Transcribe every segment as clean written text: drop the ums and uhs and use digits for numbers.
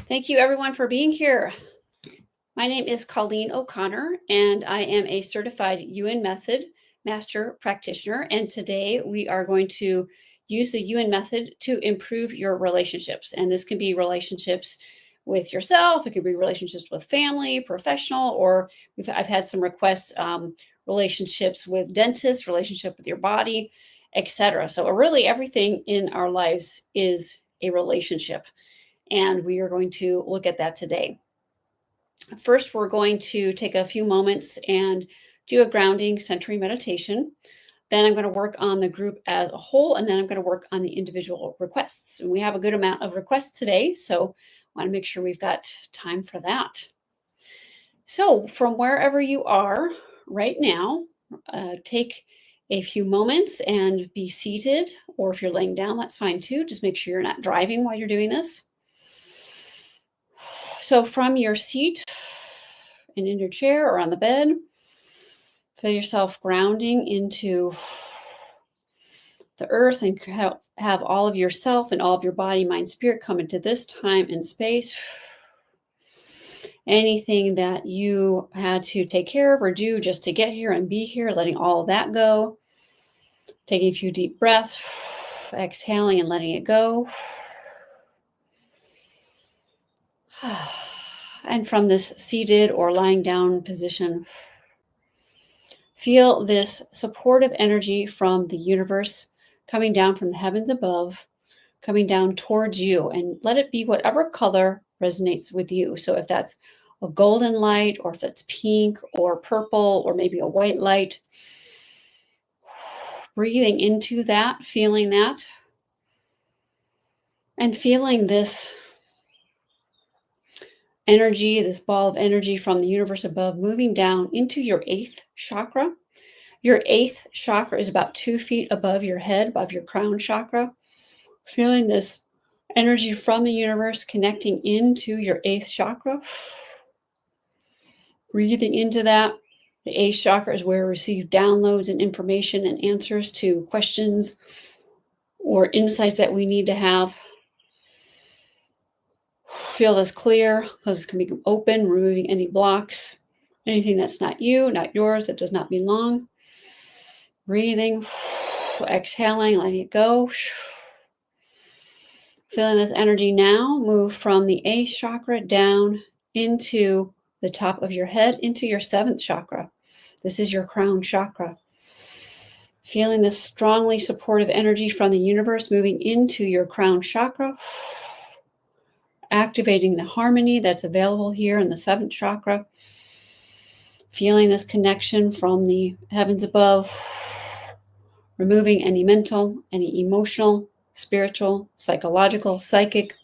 Thank you everyone for being here. My name is Colleen O'Connor, and I am a certified Yuen Method Master Practitioner. And today we are going to use the Yuen Method to improve your relationships. And this can be relationships with yourself, it could be relationships with family, professional, or I've had some requests, relationships with dentists, relationship with your body, etc. So really everything in our lives is a relationship. And we are going to look at that today. First, we're going to take a few moments and do a grounding centering meditation. Then I'm going to work on the group as a whole, and then I'm going to work on the individual requests. And we have a good amount of requests today, so I want to make sure we've got time for that. So from wherever you are right now, take a few moments and be seated, or if you're laying down, that's fine too. Just make sure you're not driving while you're doing this. So from your seat and in your chair or on the bed, feel yourself grounding into the earth and have all of yourself and all of your body, mind, spirit come into this time and space. Anything that you had to take care of or do just to get here and be here, letting all of that go. Taking a few deep breaths, exhaling and letting it go. And from this seated or lying down position, feel this supportive energy from the universe coming down from the heavens above, coming down towards you, and let it be whatever color resonates with you. So if that's a golden light, or if that's pink or purple, or maybe a white light, breathing into that, feeling that, and feeling this energy, this ball of energy from the universe above moving down into your 8th chakra. Your 8th chakra is about 2 feet above your head, above your crown chakra. Feeling this energy from the universe connecting into your 8th chakra. Breathing into that. The 8th chakra is where we receive downloads and information and answers to questions or insights that we need to have. Feel this clear, because it can be open, removing any blocks, anything that's not you, not yours, that does not belong. Breathing, exhaling, letting it go. Feeling this energy now move from the 8th chakra down into the top of your head, into your 7th chakra. This is your crown chakra. Feeling this strongly supportive energy from the universe moving into your crown chakra. Activating the harmony that's available here in the 7th chakra. Feeling this connection from the heavens above. Removing any mental, any emotional, spiritual, psychological, psychic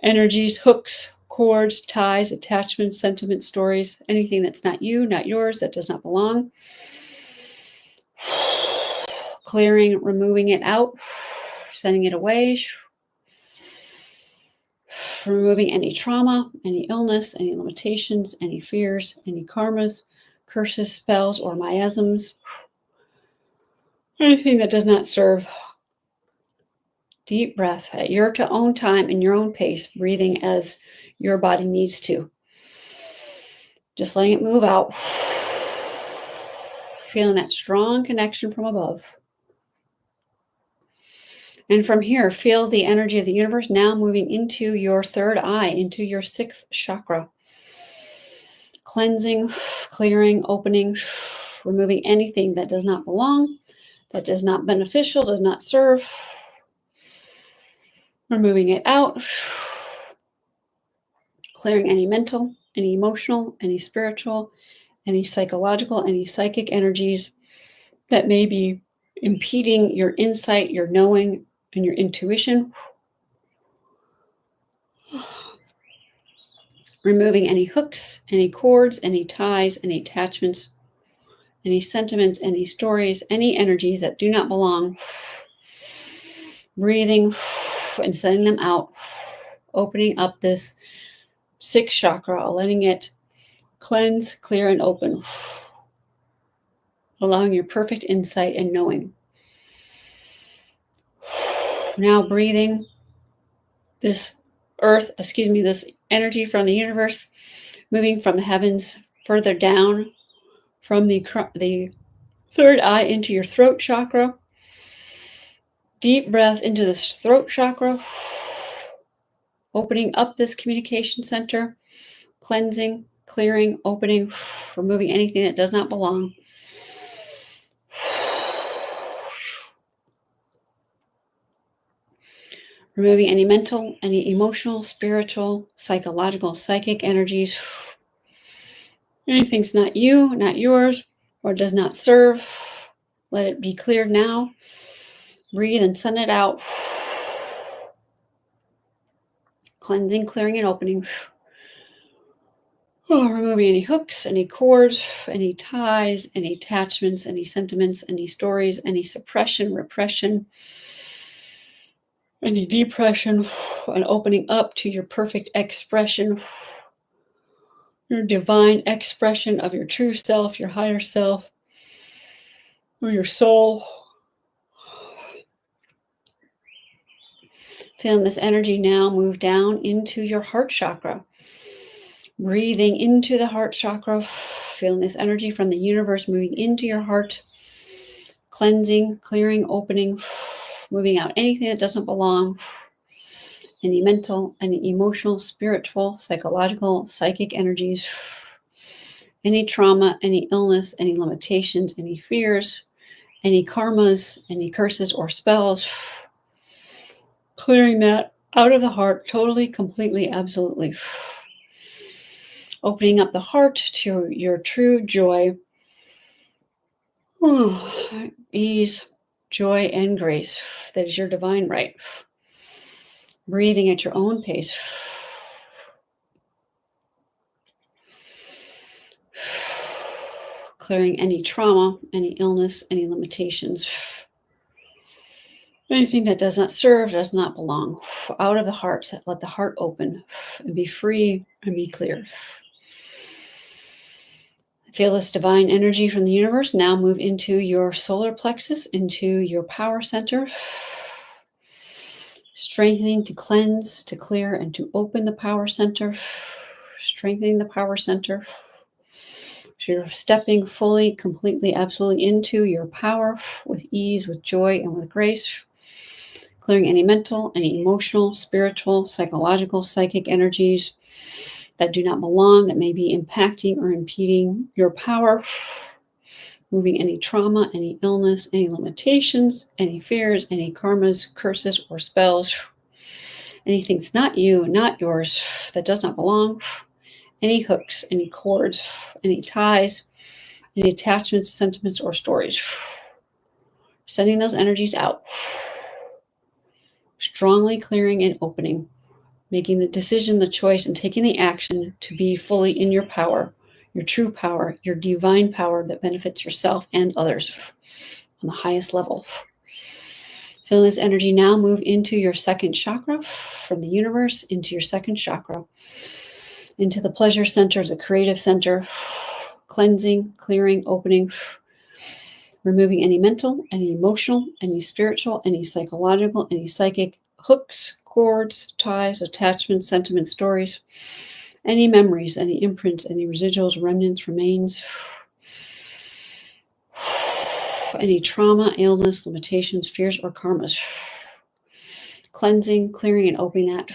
energies, hooks, cords, ties, attachments, sentiments, stories, anything that's not you, not yours, that does not belong. Clearing, removing it out, sending it away. Removing any trauma, any illness, any limitations, any fears, any karmas, curses, spells, or miasms. Anything that does not serve. Deep breath at your own time and your own pace, breathing as your body needs to. Just letting it move out. Feeling that strong connection from above. And from here, feel the energy of the universe now moving into your 3rd eye, into your 6th chakra. Cleansing, clearing, opening, removing anything that does not belong, that is not beneficial, does not serve. Removing it out. Clearing any mental, any emotional, any spiritual, any psychological, any psychic energies that may be impeding your insight, your knowing, and your intuition. Removing any hooks, any cords, any ties, any attachments, any sentiments, any stories, any energies that do not belong. Breathing and sending them out. Opening up this 6th chakra, letting it cleanse, clear, and open. Allowing your perfect insight and knowing. Now breathing this this energy from the universe, moving from the heavens further down from the third eye into your throat chakra. Deep breath into this throat chakra, opening up this communication center, cleansing, clearing, opening, removing anything that does not belong. Removing any mental, any emotional, spiritual, psychological, psychic energies. Anything's not you, not yours, or does not serve. Let it be cleared now. Breathe and send it out. Cleansing, clearing, and opening. Removing any hooks, any cords, any ties, any attachments, any sentiments, any stories, any suppression, repression, any depression, and opening up to your perfect expression, your divine expression of your true self, your higher self, or your soul. Feeling this energy now move down into your heart chakra. Breathing into the heart chakra, feeling this energy from the universe moving into your heart, cleansing, clearing, opening, moving out anything that doesn't belong, any mental, any emotional, spiritual, psychological, psychic energies, any trauma, any illness, any limitations, any fears, any karmas, any curses or spells, clearing that out of the heart totally, completely, absolutely. Opening up the heart to your true joy, ease, joy, and grace. That is your divine right. Breathing at your own pace. Clearing any trauma, any illness, any limitations. Anything that does not serve, does not belong. Out of the heart, let the heart open and be free and be clear. Feel this divine energy from the universe now move into your solar plexus, into your power center. Strengthening to cleanse, to clear, and to open the power center. Strengthening the power center. So you're stepping fully, completely, absolutely into your power with ease, with joy, and with grace. Clearing any mental, any emotional, spiritual, psychological, psychic energies that do not belong, that may be impacting or impeding your power. Moving any trauma, any illness, any limitations, any fears, any karmas, curses, or spells. Anything that's not you, not yours, that does not belong. Any hooks, any cords, any ties, any attachments, sentiments, or stories. Sending those energies out. Strongly clearing and opening. Making the decision, the choice, and taking the action to be fully in your power, your true power, your divine power that benefits yourself and others on the highest level. Feel this energy now move into your second chakra, from the universe into your second chakra, into the pleasure center, the creative center, cleansing, clearing, opening, removing any mental, any emotional, any spiritual, any psychological, any psychic hooks, cords, ties, attachments, sentiments, stories, any memories, any imprints, any residuals, remnants, remains, any trauma, illness, limitations, fears, or karmas. Cleansing, clearing, and opening that.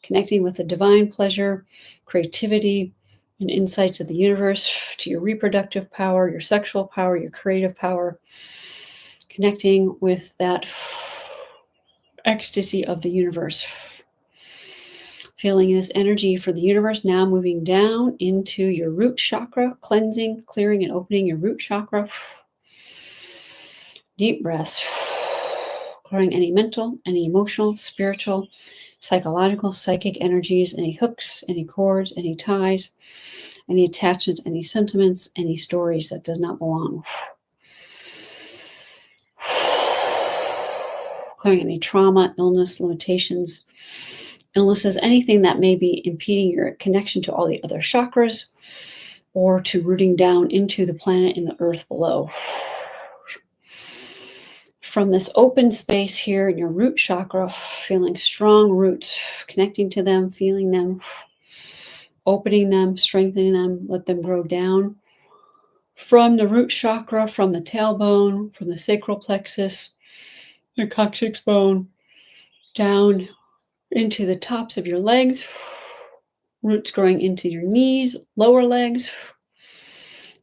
Connecting with the divine pleasure, creativity, and insights of the universe, to your reproductive power, your sexual power, your creative power. Connecting with that ecstasy of the universe. Feeling this energy for the universe now moving down into your root chakra, cleansing, clearing, and opening your root chakra. Deep breaths. Clearing any mental, any emotional, spiritual, psychological, psychic energies, any hooks, any cords, any ties, any attachments, any sentiments, any stories that does not belong. Clearing any trauma, illness, limitations, illnesses, anything that may be impeding your connection to all the other chakras or to rooting down into the planet and the earth below. from this open space here in your root chakra, feeling strong roots, connecting to them, feeling them, opening them, strengthening them, let them grow down. From the root chakra, from the tailbone, from the sacral plexus, the coccyx bone, down into the tops of your legs, roots growing into your knees, lower legs,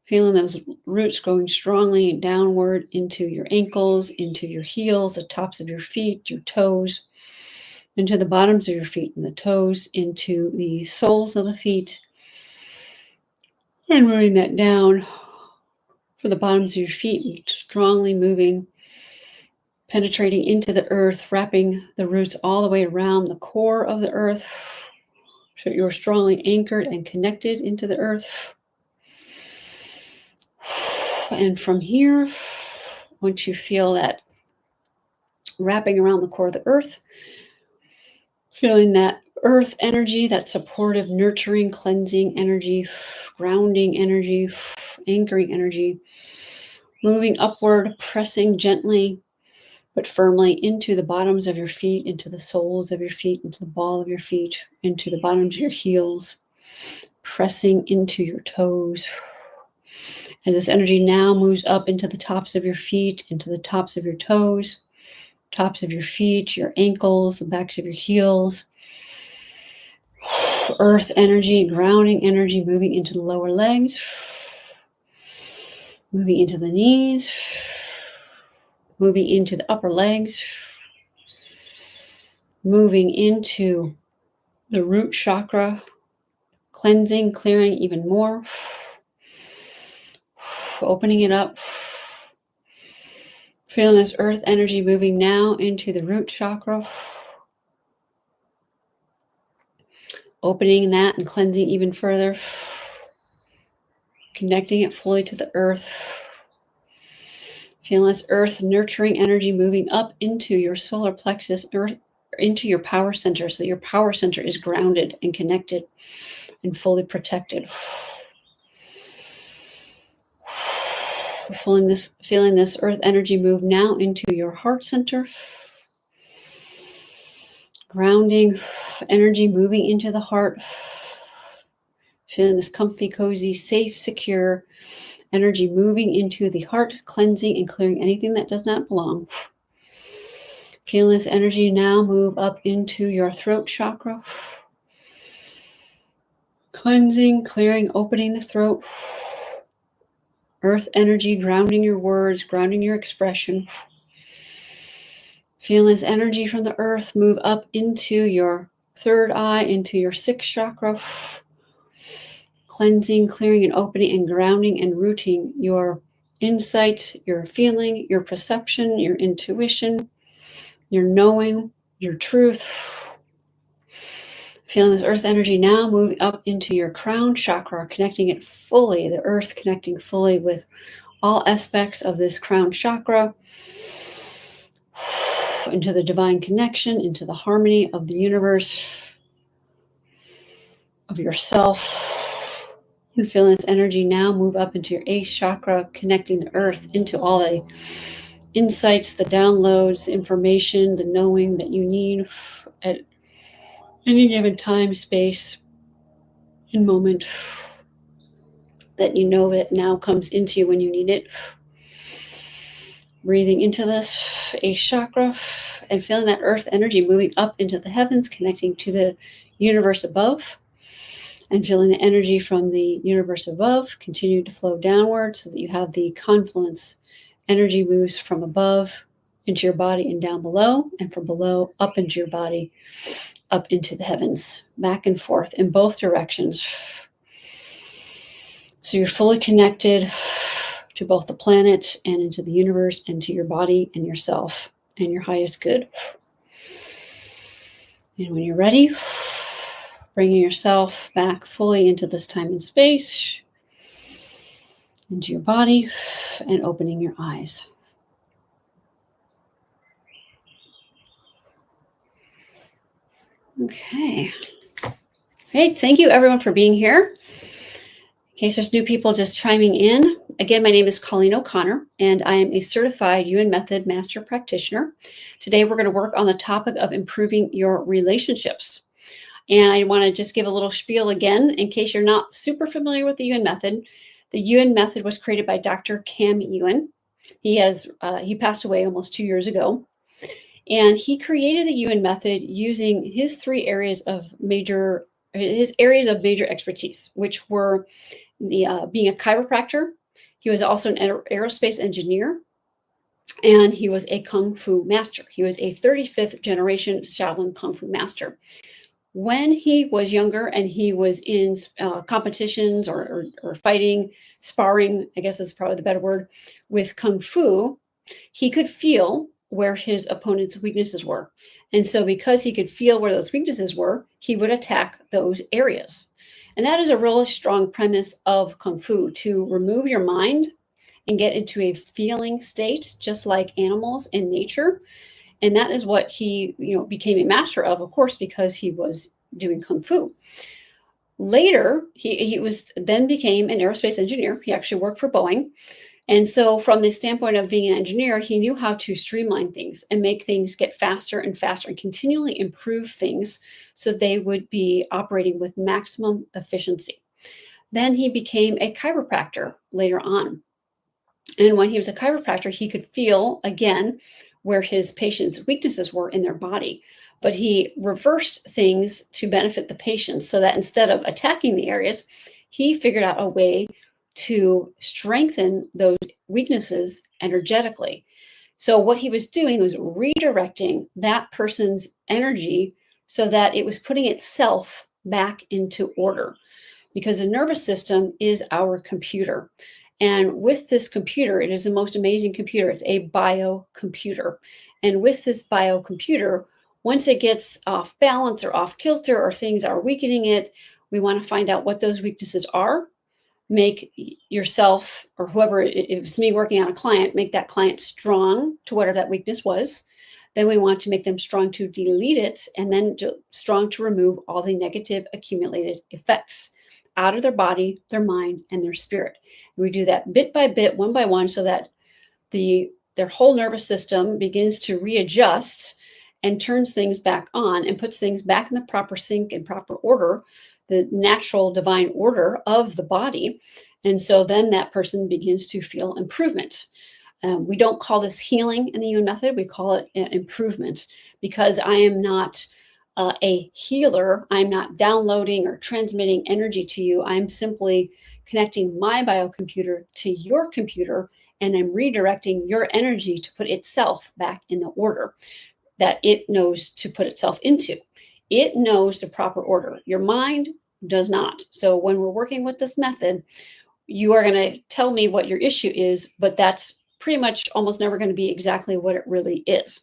feeling those roots going strongly downward into your ankles, into your heels, the tops of your feet, your toes, into the bottoms of your feet and the toes, into the soles of the feet, and moving that down for the bottoms of your feet, strongly moving, penetrating into the earth, wrapping the roots all the way around the core of the earth, so you're strongly anchored and connected into the earth. And from here, once you feel that wrapping around the core of the earth, feeling that earth energy, that supportive, nurturing, cleansing energy, grounding energy, anchoring energy, moving upward, pressing gently but firmly into the bottoms of your feet, into the soles of your feet, into the ball of your feet, into the bottoms of your heels, pressing into your toes. And this energy now moves up into the tops of your feet, into the tops of your toes, tops of your feet, your ankles, the backs of your heels. Earth energy, grounding energy, moving into the lower legs, moving into the knees, moving into the upper legs, moving into the root chakra, cleansing, clearing even more, opening it up, feeling this earth energy moving now into the root chakra, opening that and cleansing even further, connecting it fully to the earth. Feel this earth nurturing energy moving up into your solar plexus, into your power center, so your power center is grounded and connected and fully protected. Feeling this earth energy move now into your heart center. Grounding energy moving into the heart. Feeling this comfy, cozy, safe, secure energy moving into the heart, cleansing and clearing anything that does not belong. Feeling this energy now move up into your throat chakra. Cleansing, clearing, opening the throat. Earth energy, grounding your words, grounding your expression. Feel this energy from the earth move up into your third eye, into your sixth chakra. Cleansing, clearing, and opening, and grounding and rooting your insight, your feeling, your perception, your intuition, your knowing, your truth. Feeling this earth energy now moving up into your crown chakra, connecting it fully, the earth connecting fully with all aspects of this crown chakra, into the divine connection, into the harmony of the universe, of yourself. And feeling this energy now move up into your eighth chakra, connecting the earth into all the insights, the downloads, the information, the knowing that you need at any given time, space, and moment, that you know it now comes into you when you need it. Breathing into this eighth chakra and feeling that earth energy moving up into the heavens, connecting to the universe above, and feeling the energy from the universe above continue to flow downward so that you have the confluence. Energy moves from above into your body and down below, and from below up into your body, up into the heavens, back and forth in both directions. So you're fully connected to both the planet and into the universe and to your body and yourself and your highest good. And when you're ready, bringing yourself back fully into this time and space, into your body, and opening your eyes. Okay. Great. Thank you, everyone, for being here. In case there's new people just chiming in, Again, my name is Colleen O'Connor, and I am a certified Yuen Method master practitioner. Today, we're going to work on the topic of improving your relationships. And I want to just give a little spiel again, in case you're not super familiar with the Yuen Method. The Yuen Method was created by Dr. Kam Yuen. He passed away almost 2 years ago. And he created the Yuen Method using his areas of major expertise, which were being a chiropractor. He was also an aerospace engineer, and he was a Kung Fu master. He was a 35th generation Shaolin Kung Fu master. When he was younger and he was in competitions or fighting, sparring, I guess is probably the better word, with Kung Fu, he could feel where his opponent's weaknesses were. And so because he could feel where those weaknesses were, he would attack those areas. And that is a really strong premise of Kung Fu, to remove your mind and get into a feeling state, just like animals in nature. And that is what he, became a master of course, because he was doing Kung Fu. Later, he became an aerospace engineer. He actually worked for Boeing. And so from the standpoint of being an engineer, he knew how to streamline things and make things get faster and faster and continually improve things so they would be operating with maximum efficiency. Then he became a chiropractor later on. And when he was a chiropractor, he could feel, again, where his patients' weaknesses were in their body. But he reversed things to benefit the patients, so that instead of attacking the areas, he figured out a way to strengthen those weaknesses energetically. So what he was doing was redirecting that person's energy so that it was putting itself back into order, because the nervous system is our computer. And with this computer, it is the most amazing computer. It's a biocomputer. And with this biocomputer, once it gets off balance or off kilter or things are weakening it, we want to find out what those weaknesses are. Make yourself, or whoever, if it's me working on a client, make that client strong to whatever that weakness was. Then we want to make them strong to delete it, and then strong to remove all the negative accumulated effects out of their body, their mind, and their spirit. And we do that bit by bit, one by one, so that their whole nervous system begins to readjust and turns things back on and puts things back in the proper sync and proper order, the natural divine order of the body. And so then that person begins to feel improvement. We don't call this healing in the Yuen Method. We call it improvement, because I am not a healer. I'm not downloading or transmitting energy to you. I'm simply connecting my biocomputer to your computer, and I'm redirecting your energy to put itself back in the order that it knows to put itself into. It knows the proper order. Your mind does not. So when we're working with this method, you are going to tell me what your issue is, but that's pretty much almost never going to be exactly what it really is.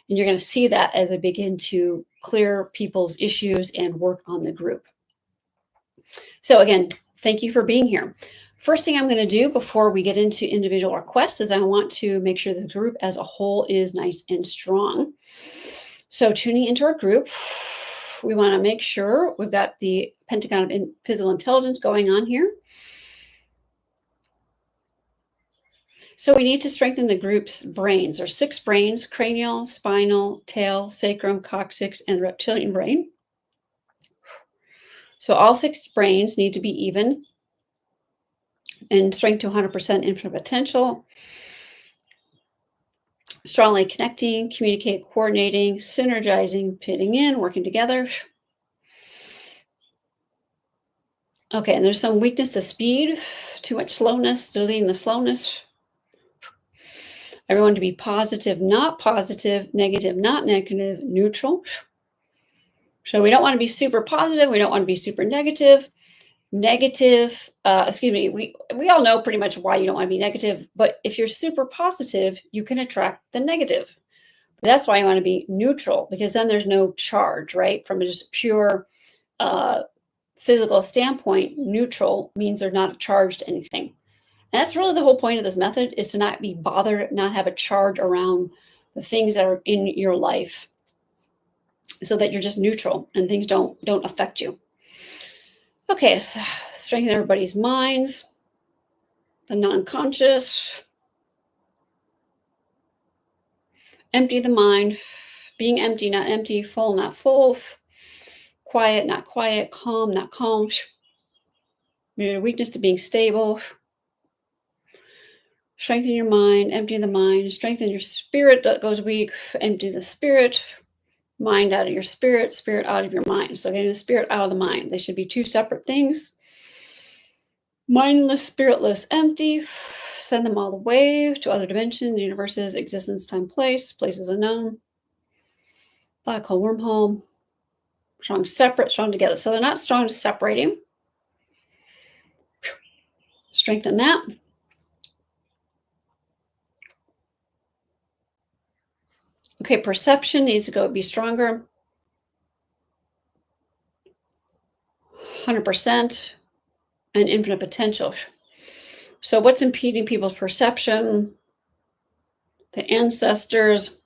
And you're going to see that as I begin to clear people's issues and work on the group. So again, thank you for being here. First thing I'm going to do before we get into individual requests is I want to make sure the group as a whole is nice and strong. So tuning into our group, we want to make sure we've got the pentagon of physical intelligence going on here. So we need to strengthen the group's brains. There are 6 brains: cranial, spinal, tail, sacrum, coccyx, and reptilian brain. So all 6 brains need to be even and strength to 100% infinite potential. Strongly connecting, communicate, coordinating, synergizing, pitting in, working together. Okay, and there's some weakness to speed, too much slowness, deleting the slowness. Everyone to be positive, not positive, negative, not negative, neutral. So we don't want to be super positive. We don't want to be super negative. We all know pretty much why you don't want to be negative, but if you're super positive, you can attract the negative. But that's why you want to be neutral, because then there's no charge, right? From just pure physical standpoint, neutral means they're not charged to anything. And that's really the whole point of this method, is to not be bothered, not have a charge around the things that are in your life, so that you're just neutral and things don't affect you. Okay, so strengthen everybody's minds. the non-conscious. Empty the mind. Being empty, not empty. Full, not full. Quiet, not quiet. Calm, not calm. Your weakness to being stable. Strengthen your mind. Empty the mind. Strengthen your spirit that goes weak. Empty the spirit. Mind out of your spirit. Spirit out of your mind. So getting the spirit out of the mind. They should be two separate things. Mindless, spiritless, empty. Send them all the way to other dimensions, universes, existence, time, place, places unknown. Black hole, wormhole. Strong separate, strong together. So they're not strong to separating. Strengthen that. Okay, perception needs to be stronger. 100% and infinite potential. So what's impeding people's perception? The ancestors,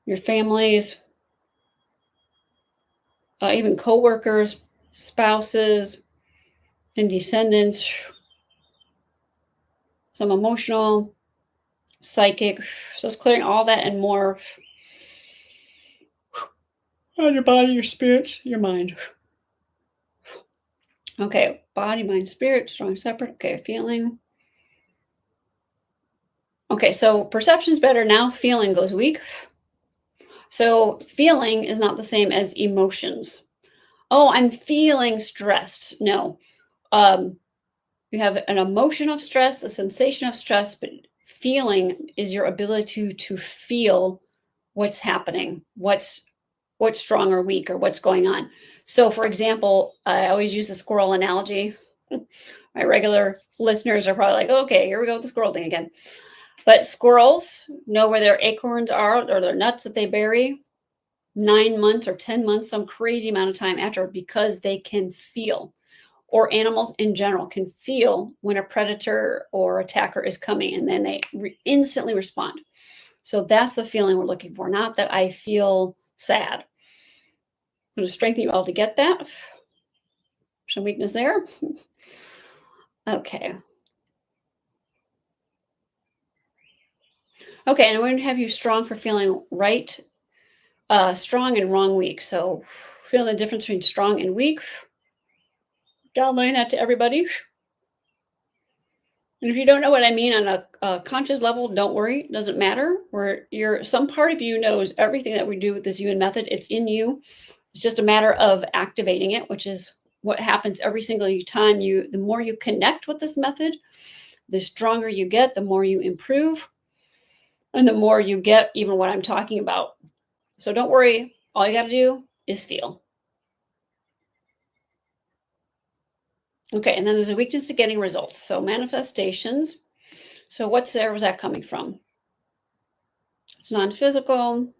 your families, even co-workers, spouses, and descendants. Some emotional, psychic. So it's clearing all that and more on your body, your spirit, your mind. Okay, body, mind, spirit, strong, separate. Okay, feeling. Okay, so perception's better now. Feeling goes weak. So feeling is not the same as emotions. Oh, I'm feeling stressed. No. You have an emotion of stress, a sensation of stress, but feeling is your ability to feel what's happening, what's strong or weak or what's going on. So for example, I always use the squirrel analogy. My regular listeners are probably like, okay, here we go with the squirrel thing again. But squirrels know where their acorns are or their nuts that they bury 9 months or 10 months, some crazy amount of time after, because they can feel, or animals in general can feel when a predator or attacker is coming, and then they instantly respond. So that's the feeling we're looking for, not that I feel sad. I'm going to strengthen you all to get that. Some weakness there. Okay. Okay, and I'm going to have you strong for feeling right, strong and wrong weak. So feeling the difference between strong and weak. Downloading that to everybody. And if you don't know what I mean on a conscious level, don't worry. It doesn't matter. Some part of you knows everything that we do with this Yuen method. It's in you. It's just a matter of activating it, which is what happens every single time the more you connect with this method, the stronger you get, the more you improve, and the more you get even what I'm talking about. So don't worry. All you got to do is feel. Okay, and then there's a weakness to getting results. So manifestations. So what's there? Was that coming from? It's non-physical.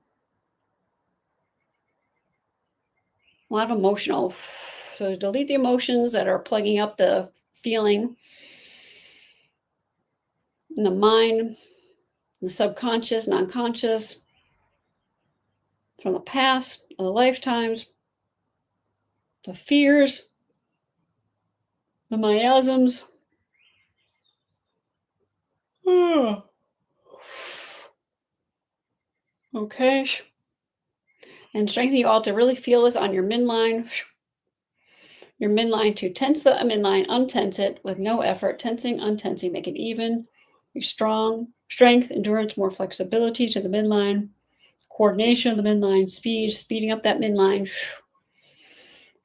A lot of emotional. So delete the emotions that are plugging up the feeling in the mind, the subconscious, non-conscious, from the past, the lifetimes, the fears, the miasms. Okay. And strengthen you all to really feel this on your midline. Your midline to tense the midline, untense it with no effort. Tensing, untensing, make it even. You're strong. Strength, endurance, more flexibility to the midline. Coordination of the midline, speeding up that midline.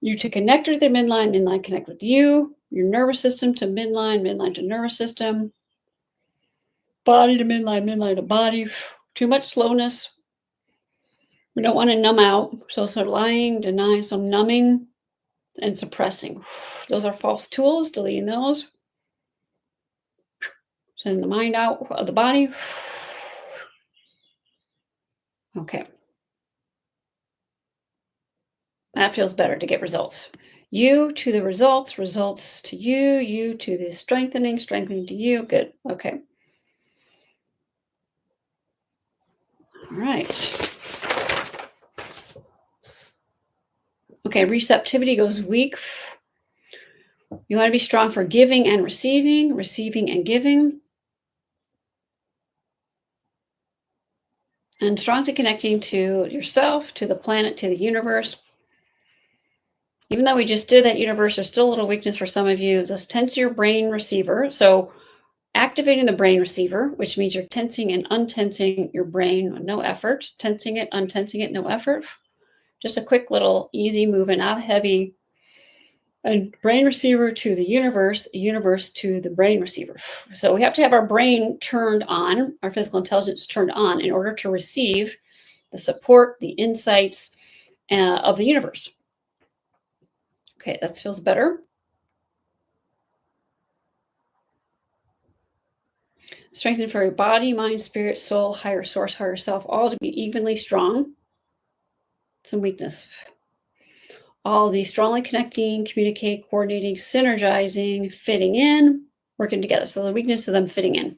You to connect with the midline connect with you. Your nervous system to midline to nervous system. Body to midline to body. Too much slowness. We don't want to numb out. So lying, denying, some numbing and suppressing. Those are false tools, deleting those. Send the mind out of the body. Okay. That feels better to get results. You to the results, results to you, you to the strengthening, strengthening to you. Good. Okay. All right. Okay, receptivity goes weak. You want to be strong for giving and receiving and giving. And strong to connecting to yourself, to the planet, to the universe. Even though we just did that universe, there's still a little weakness for some of you. Just tense your brain receiver. So activating the brain receiver, which means you're tensing and untensing your brain with no effort. Tensing it, untensing it, no effort. Just a quick little easy movement, not heavy. And brain receiver to the universe to the brain receiver. So we have to have our brain turned on, our physical intelligence turned on in order to receive the support, the insights of the universe. Okay, that feels better. Strengthen for your body, mind, spirit, soul, higher source, higher self, all to be evenly strong. Some weakness. All to be strongly connecting, communicate, coordinating, synergizing, fitting in, working together. So the weakness of them fitting in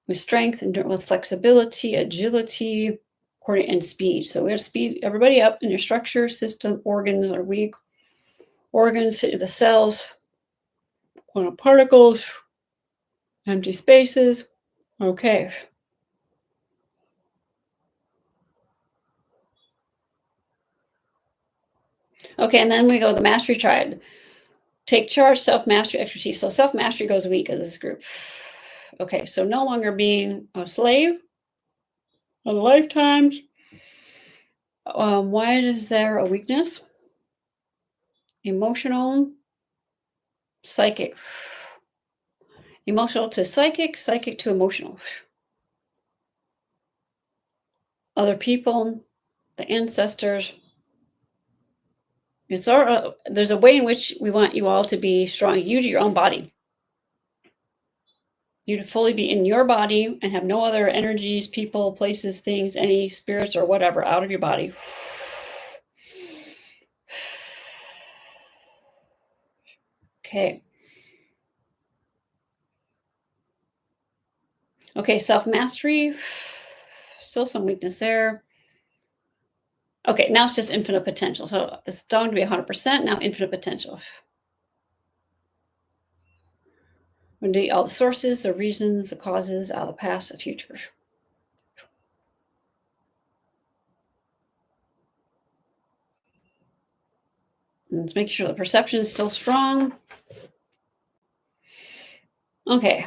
with strength and with flexibility, agility, and speed. So we have to speed everybody up in your structure, system, organs are weak. Organs, the cells, quantum particles, empty spaces. Okay. Okay, and then we go the mastery triad. Take charge, self-mastery, expertise. So self-mastery goes weak as this group. Okay, so no longer being a slave of the lifetimes. Why is there a weakness? Emotional, psychic. Emotional to psychic, psychic to emotional. Other people, the ancestors. There's a way in which we want you all to be strong. You to your own body. You to fully be in your body and have no other energies, people, places, things, any spirits or whatever out of your body. Okay. Okay, self-mastery. Still some weakness there. Okay, now it's just infinite potential. So it's down to be 100%, now infinite potential. We're going to do all the sources, the reasons, the causes, out of the past, the future. And let's make sure the perception is still strong. Okay.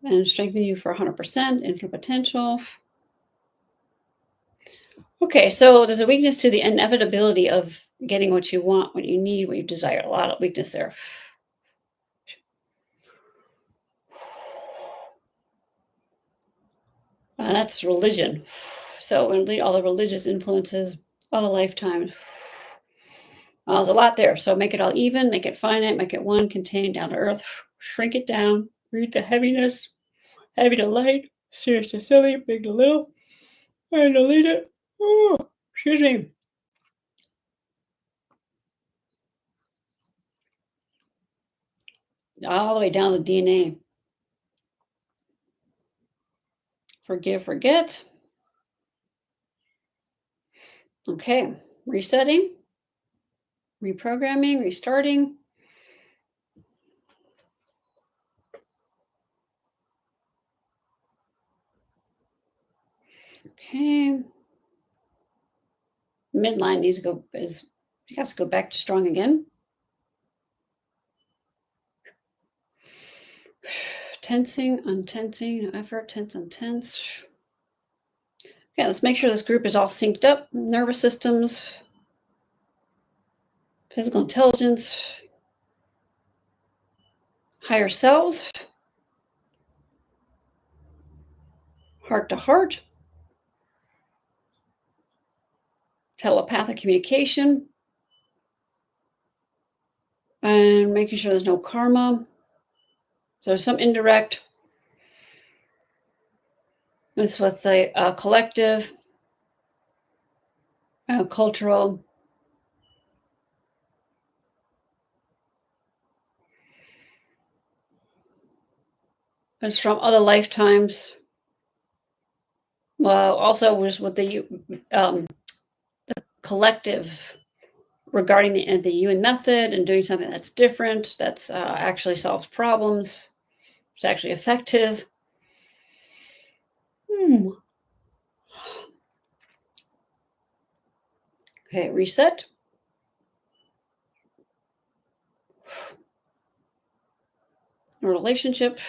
And strengthen you for 100%, infinite potential. Okay, so there's a weakness to the inevitability of getting what you want, what you need, what you desire. A lot of weakness there. That's religion. So we're going to lead all the religious influences, all the lifetimes. There's a lot there. So make it all even, make it finite, make it one, contained, down to earth, shrink it down, read the heaviness, heavy to light, serious to silly, big to little, and delete it. Oh, excuse me. All the way down to DNA. Forgive, forget. Okay, resetting, reprogramming, restarting. Okay. Midline needs to go, you have to go back to strong again. Tensing, untensing, no effort, tense, untense. Okay, let's make sure this group is all synced up. Nervous systems, physical intelligence, higher selves, heart to heart, telepathic communication, and making sure there's no karma. So there's some indirect. This with the collective, cultural. It's from other lifetimes. Well, also was with the collective regarding the Yuen method and doing something that's different, that's actually solves problems, it's actually effective. Okay, reset. A relationship.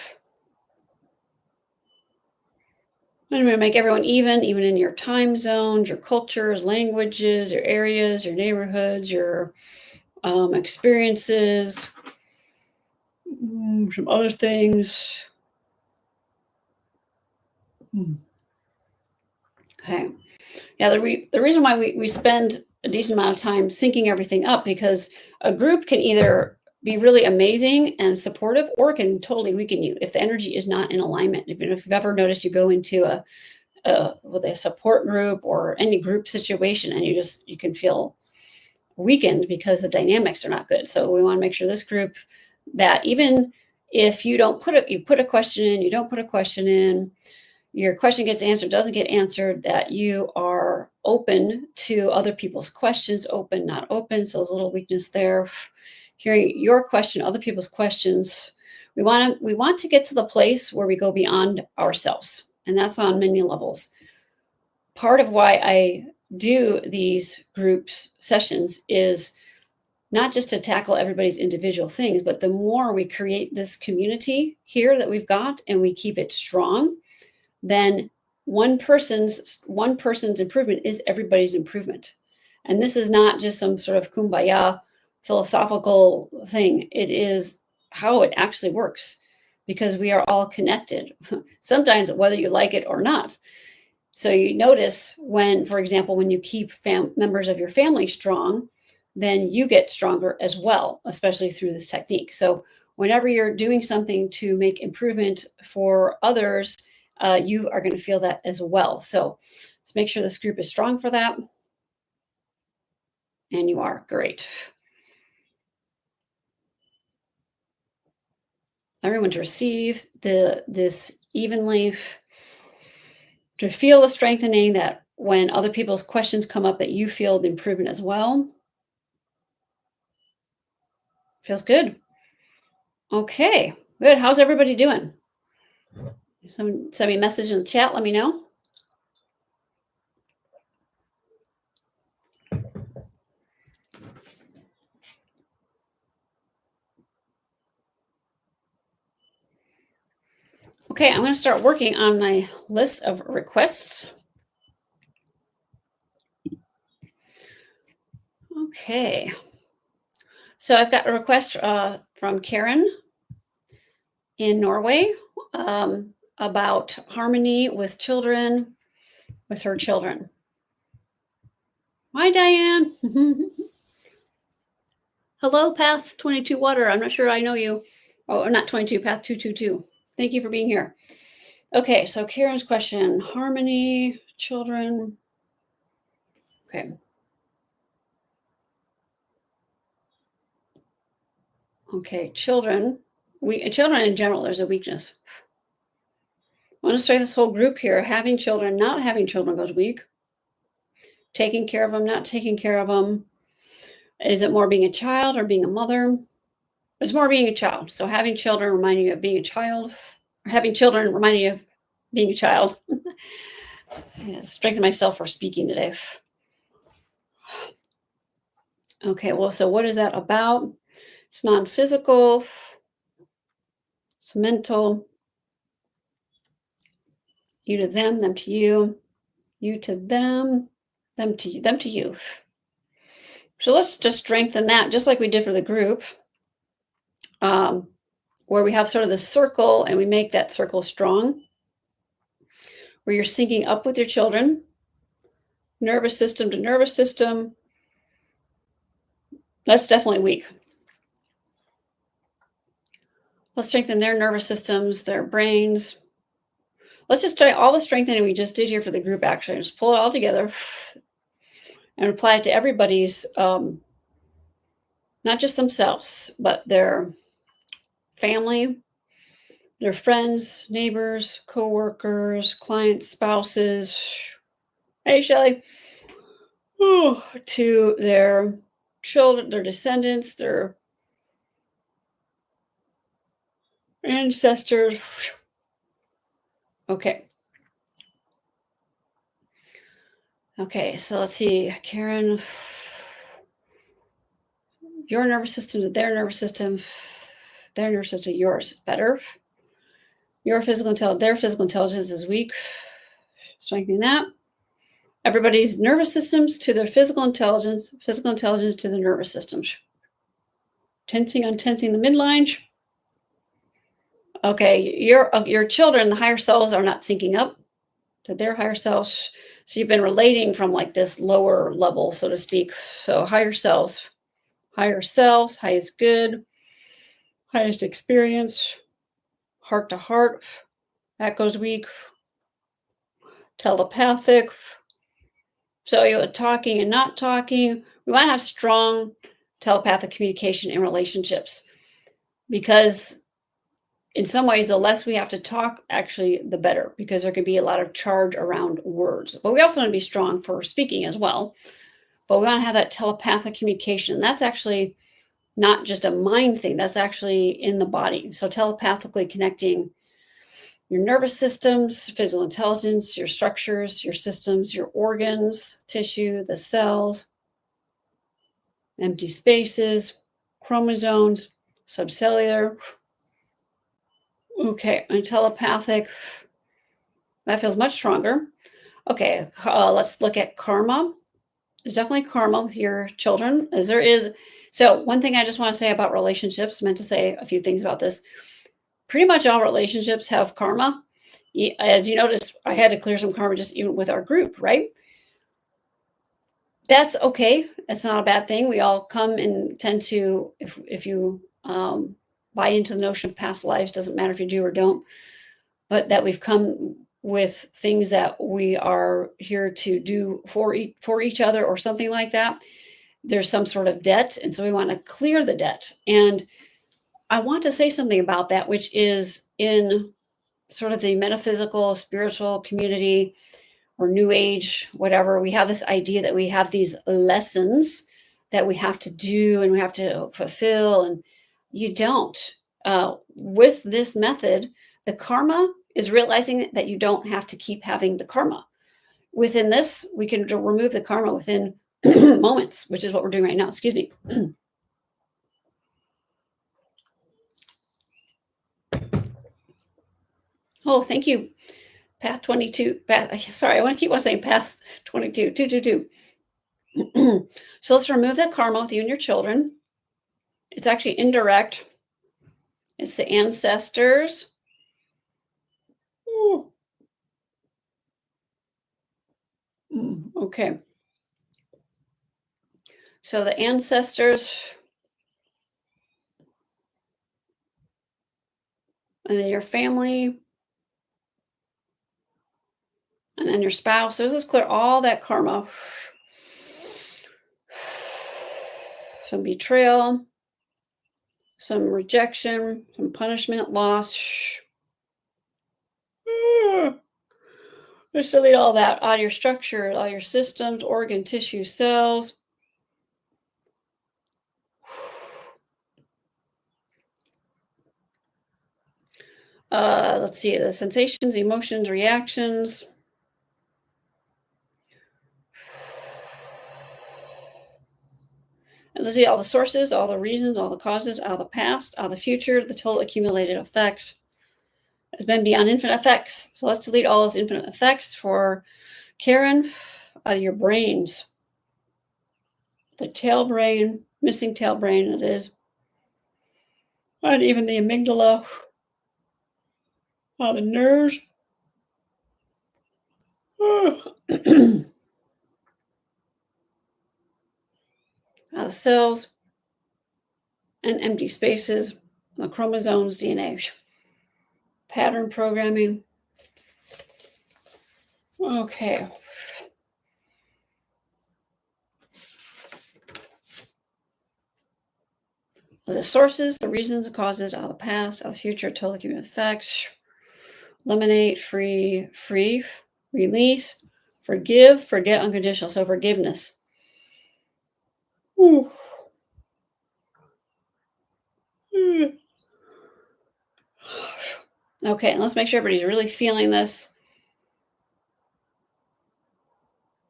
I'm going to make everyone even in your time zones, your cultures, languages, your areas, your neighborhoods, your experiences, some other things. Okay. Yeah, the reason why we spend a decent amount of time syncing everything up, because a group can either be really amazing and supportive, or it can totally weaken you if the energy is not in alignment. If you've ever noticed, you go into with a support group or any group situation, and you can feel weakened because the dynamics are not good. So we want to make sure this group, that even if you don't you put a question in, you don't put a question in, your question gets answered, doesn't get answered, that you are open to other people's questions, open, not open. So there's a little weakness there. Hearing your question, other people's questions. We want to get to the place where we go beyond ourselves. And that's on many levels. Part of why I do these group sessions is not just to tackle everybody's individual things, but the more we create this community here that we've got and we keep it strong, then one person's improvement is everybody's improvement. And this is not just some sort of kumbaya philosophical thing. It is how it actually works, because we are all connected, sometimes whether you like it or not. So you notice when, for example, when you keep members of your family strong, then you get stronger as well, especially through this technique. So whenever you're doing something to make improvement for others, you are going to feel that as well. So let's make sure this group is strong for that. And you are. Great. Everyone to receive this evenly, to feel the strengthening, that when other people's questions come up, that you feel the improvement as well. Feels good. Okay, good. How's everybody doing? Someone send me a message in the chat. Let me know. Okay, I'm going to start working on my list of requests. Okay. So I've got a request from Karen in Norway about harmony with children, with her children. Hi, Diane. Hello, Path 22 Water. I'm not sure I know you. Oh, not 22, Path 222. Thank you for being here. Okay, so Karen's question, harmony, children. Okay. Okay, children in general, there's a weakness. I want to start this whole group here. Having children, not having children goes weak. Taking care of them, not taking care of them. Is it more being a child or being a mother? It's more being a child. So having children reminding you of being a child, or having children reminding you of being a child. Yeah, strengthen myself for speaking today. Okay, well, so what is that about? It's non-physical, it's mental. You to them to you, you to them to you, them to you. So let's just strengthen that, just like we did for the group, where we have sort of the circle and we make that circle strong, where you're syncing up with your children, nervous system to nervous system. That's definitely weak. Let's strengthen their nervous systems, their brains. Let's just try all the strengthening we just did here for the group, actually. Just pull it all together and apply it to everybody's, not just themselves, but their family, their friends, neighbors, co-workers, clients, spouses. Hey, Shelly. To their children, their descendants, their ancestors. Okay. Okay, so let's see, Karen, your nervous system to their nervous system, their nervous system to yours. Better. Your physical intelligence, their physical intelligence is weak. Strengthening that. Everybody's nervous systems to their physical intelligence to the nervous systems. Tensing, untensing the midline. Okay, your children, the higher selves, are not syncing up to their higher selves. So you've been relating from like this lower level, so to speak. So higher selves, highest good, highest experience, heart to heart, that goes weak. Telepathic. So you're talking and not talking. We want to have strong telepathic communication in relationships, because in some ways, the less we have to talk, actually, the better, because there can be a lot of charge around words. But we also want to be strong for speaking as well. But we want to have that telepathic communication. That's actually not just a mind thing. That's actually in the body. So telepathically connecting your nervous systems, physical intelligence, your structures, your systems, your organs, tissue, the cells, empty spaces, chromosomes, subcellular. Okay, and telepathic, that feels much stronger. Okay, let's look at karma. There's definitely karma with your children, as there is. So one thing I just want to say about relationships, I meant to say a few things about this. Pretty much all relationships have karma. As you notice, I had to clear some karma just even with our group, right? That's okay. That's not a bad thing. We all come and tend to, if you buy into the notion of past lives, doesn't matter if you do or don't, but that we've come with things that we are here to do for each other or something like that. There's some sort of debt, and so we want to clear the debt. And I want to say something about that, which is in sort of the metaphysical, spiritual community or new age, whatever. We have this idea that we have these lessons that we have to do and we have to fulfill, and you don't. With this method, the karma is realizing that you don't have to keep having the karma. Within this, we can remove the karma within moments, which is what we're doing right now. Excuse me. Oh, thank you. Path 22. Sorry, I want to keep on saying path 22. 222. So let's remove the karma with you and your children. It's actually indirect. It's the ancestors. Okay. So the ancestors, and then your family, and then your spouse. So let's clear all that karma. Some betrayal, some rejection, some punishment, loss. Just delete all that, all your structure, all your systems, organ, tissue, cells. Let's see, the sensations, emotions, reactions. And let's see all the sources, all the reasons, all the causes, all the past, all the future, the total accumulated effects. Has been beyond infinite effects. So let's delete all those infinite effects for Karen out of your brains. The tail brain, missing tail brain, it is. And even the amygdala, all the nerves. The cells and empty spaces, the chromosomes, DNA, pattern programming. Okay. The sources, the reasons, the causes, all the past, all the future, total accumulated effects. Eliminate, free, release, forgive, forget, unconditional. So forgiveness. Ooh. Okay, and let's make sure everybody's really feeling this.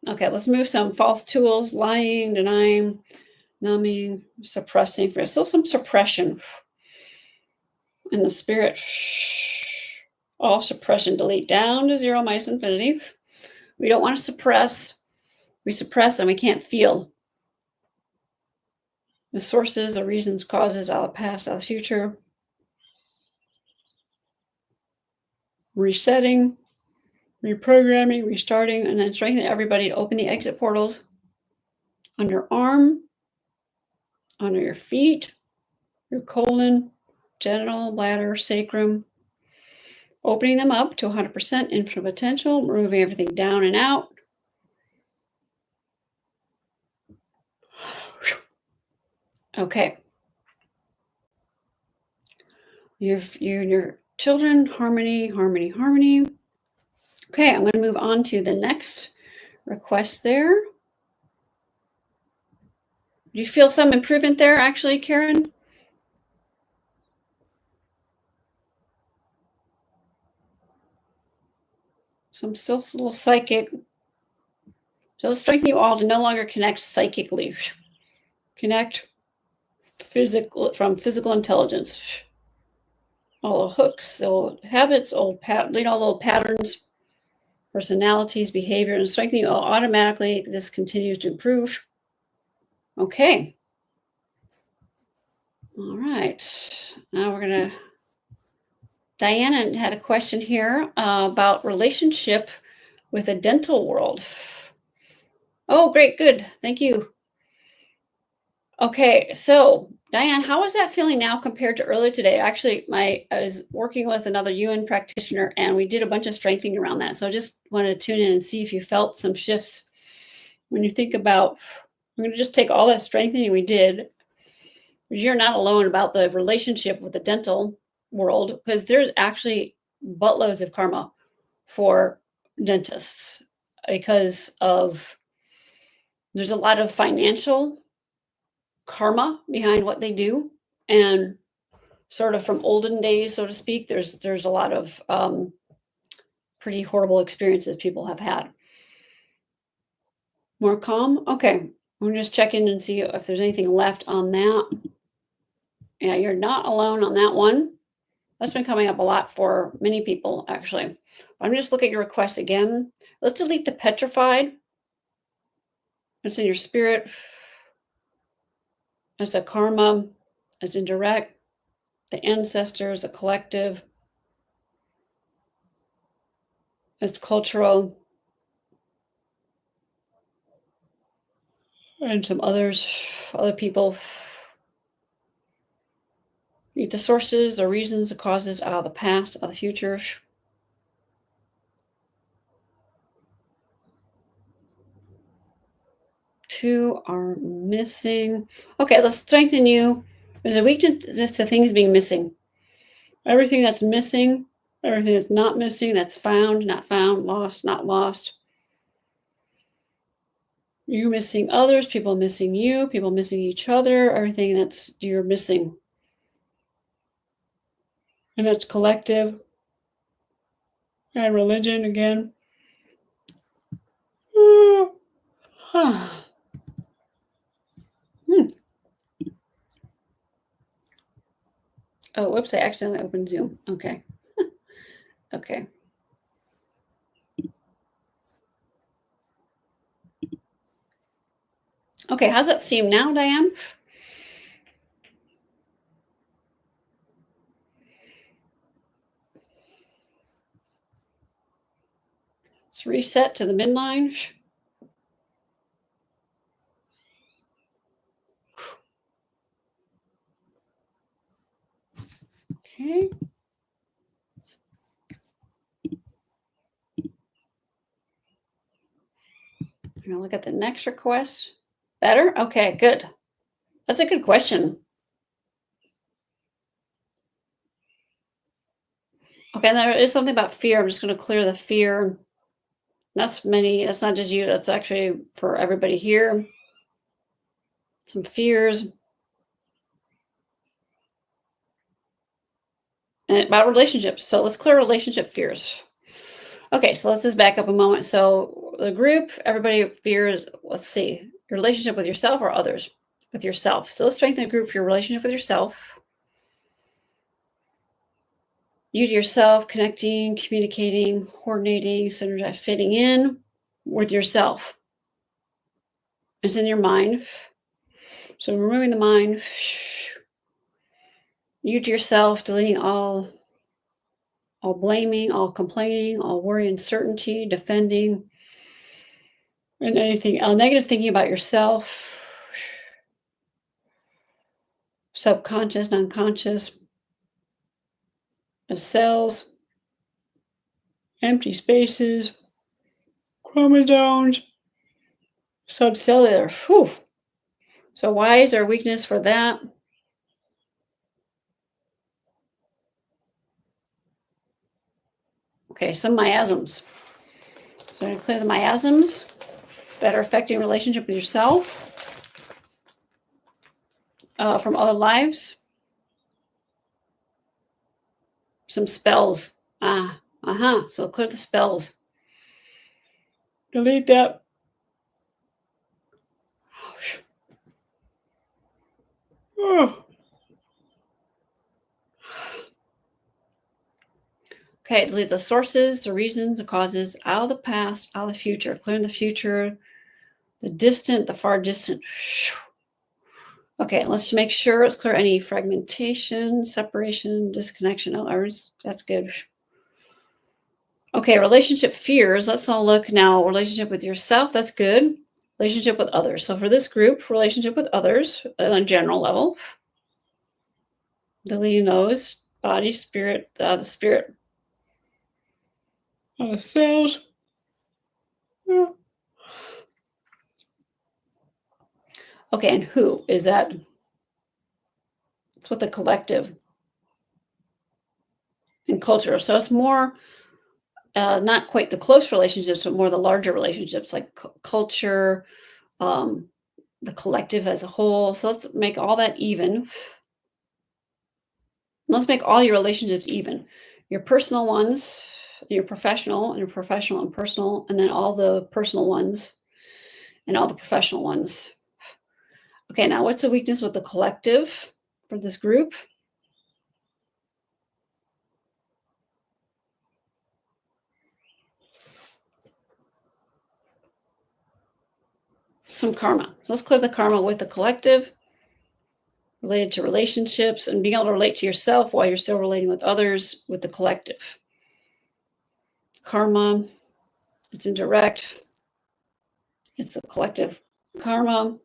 Okay, let's move some false tools, lying, denying, numbing, suppressing. There's still some suppression in the spirit. All suppression, delete down to zero minus infinity. We don't want to suppress. We suppress and we can't feel. The sources, the reasons, causes out of the past, out of the future. Resetting, reprogramming, restarting, and then strengthening everybody to open the exit portals on your arm, under your feet, your colon, genital, bladder, sacrum, opening them up to 100% infinite potential, moving everything down and out. Okay. You and your children, harmony, harmony, harmony. Okay, I'm going to move on to the next request there. Do you feel some improvement there, actually, Karen? Some still a little psychic. So let's strengthen you all to no longer connect psychically. Connect from physical intelligence. All the hooks, old habits, old little patterns, personalities, behavior, and strengthening you all automatically. This continues to improve. Okay. All right. Now we're going to. Diana had a question here about relationship with the dental world. Oh, great. Good. Thank you. Okay. So, Diane, how is that feeling now compared to earlier today? Actually, I was working with another Yuen practitioner and we did a bunch of strengthening around that. So I just wanted to tune in and see if you felt some shifts when you think about, I'm going to just take all that strengthening we did. You're not alone about the relationship with the dental world because there's actually buttloads of karma for dentists because of there's a lot of financial karma behind what they do, and sort of from olden days, so to speak, there's a lot of pretty horrible experiences people have had. More calm. Okay, we'll just check in and see if there's anything left on that. Yeah, you're not alone on that one. That's been coming up a lot for many people, actually. I'm going to just look at your request again. Let's delete the petrified. It's in your spirit. It's a karma. It's indirect. The ancestors, the collective. It's cultural. And some others, other people. Read the sources, the reasons, the causes out of the past, out of the future. Two are missing. Okay, let's strengthen you. There's a weakness to things being missing. Everything that's missing, everything that's not missing, that's found, not found, lost, not lost. You missing others, people missing you, people missing each other, everything that's you're missing. And that's collective. And religion again. Oh, whoops, I accidentally opened Zoom. Okay. Okay. Okay, how's that seem now, Diane? Let's reset to the midline. Okay. I'm going to look at the next request. Better? Okay, good. That's a good question. Okay, and there is something about fear. I'm just going to clear the fear. That's not just you. That's actually for everybody here. Some fears. and about relationships. So let's clear relationship fears. Okay, so let's just back up a moment. So the group, everybody fears, let's see, your relationship with yourself or others? With yourself. So let's strengthen the group, your relationship with yourself. You to yourself, connecting, communicating, coordinating, synergizing, fitting in with yourself. It's in your mind. So removing the mind. You to yourself, deleting all blaming, all complaining, all worry, uncertainty, defending, and anything, all negative thinking about yourself, subconscious, non-conscious, of cells, empty spaces, chromosomes, subcellular. Whew. So why is there a weakness for that? Okay, some miasms. So I'm going to clear the miasms that are affecting relationship with yourself from other lives. Some spells. So clear the spells. Delete that. Oh. Okay, delete the sources, the reasons, the causes, out of the past, out of the future. Clearing the future, the distant, the far distant. Okay, let's make sure it's clear any fragmentation, separation, disconnection. Oh, that's good. Okay, relationship fears. Let's all look now. Relationship with yourself, that's good. Relationship with others. So for this group, relationship with others on a general level. Deleting those. Body, spirit, the spirit. Cells. Yeah. Okay, and who is that? It's with the collective and culture. So it's more not quite the close relationships, but more the larger relationships like culture, the collective as a whole. So let's make all that even. Let's make all your relationships even. Your personal ones, your professional, and personal, and then all the personal ones and all the professional ones. Okay, now what's the weakness with the collective for this group? Some karma. So let's clear the karma with the collective, related to relationships, and being able to relate to yourself while you're still relating with others with the collective. Karma, it's indirect. It's the collective karma,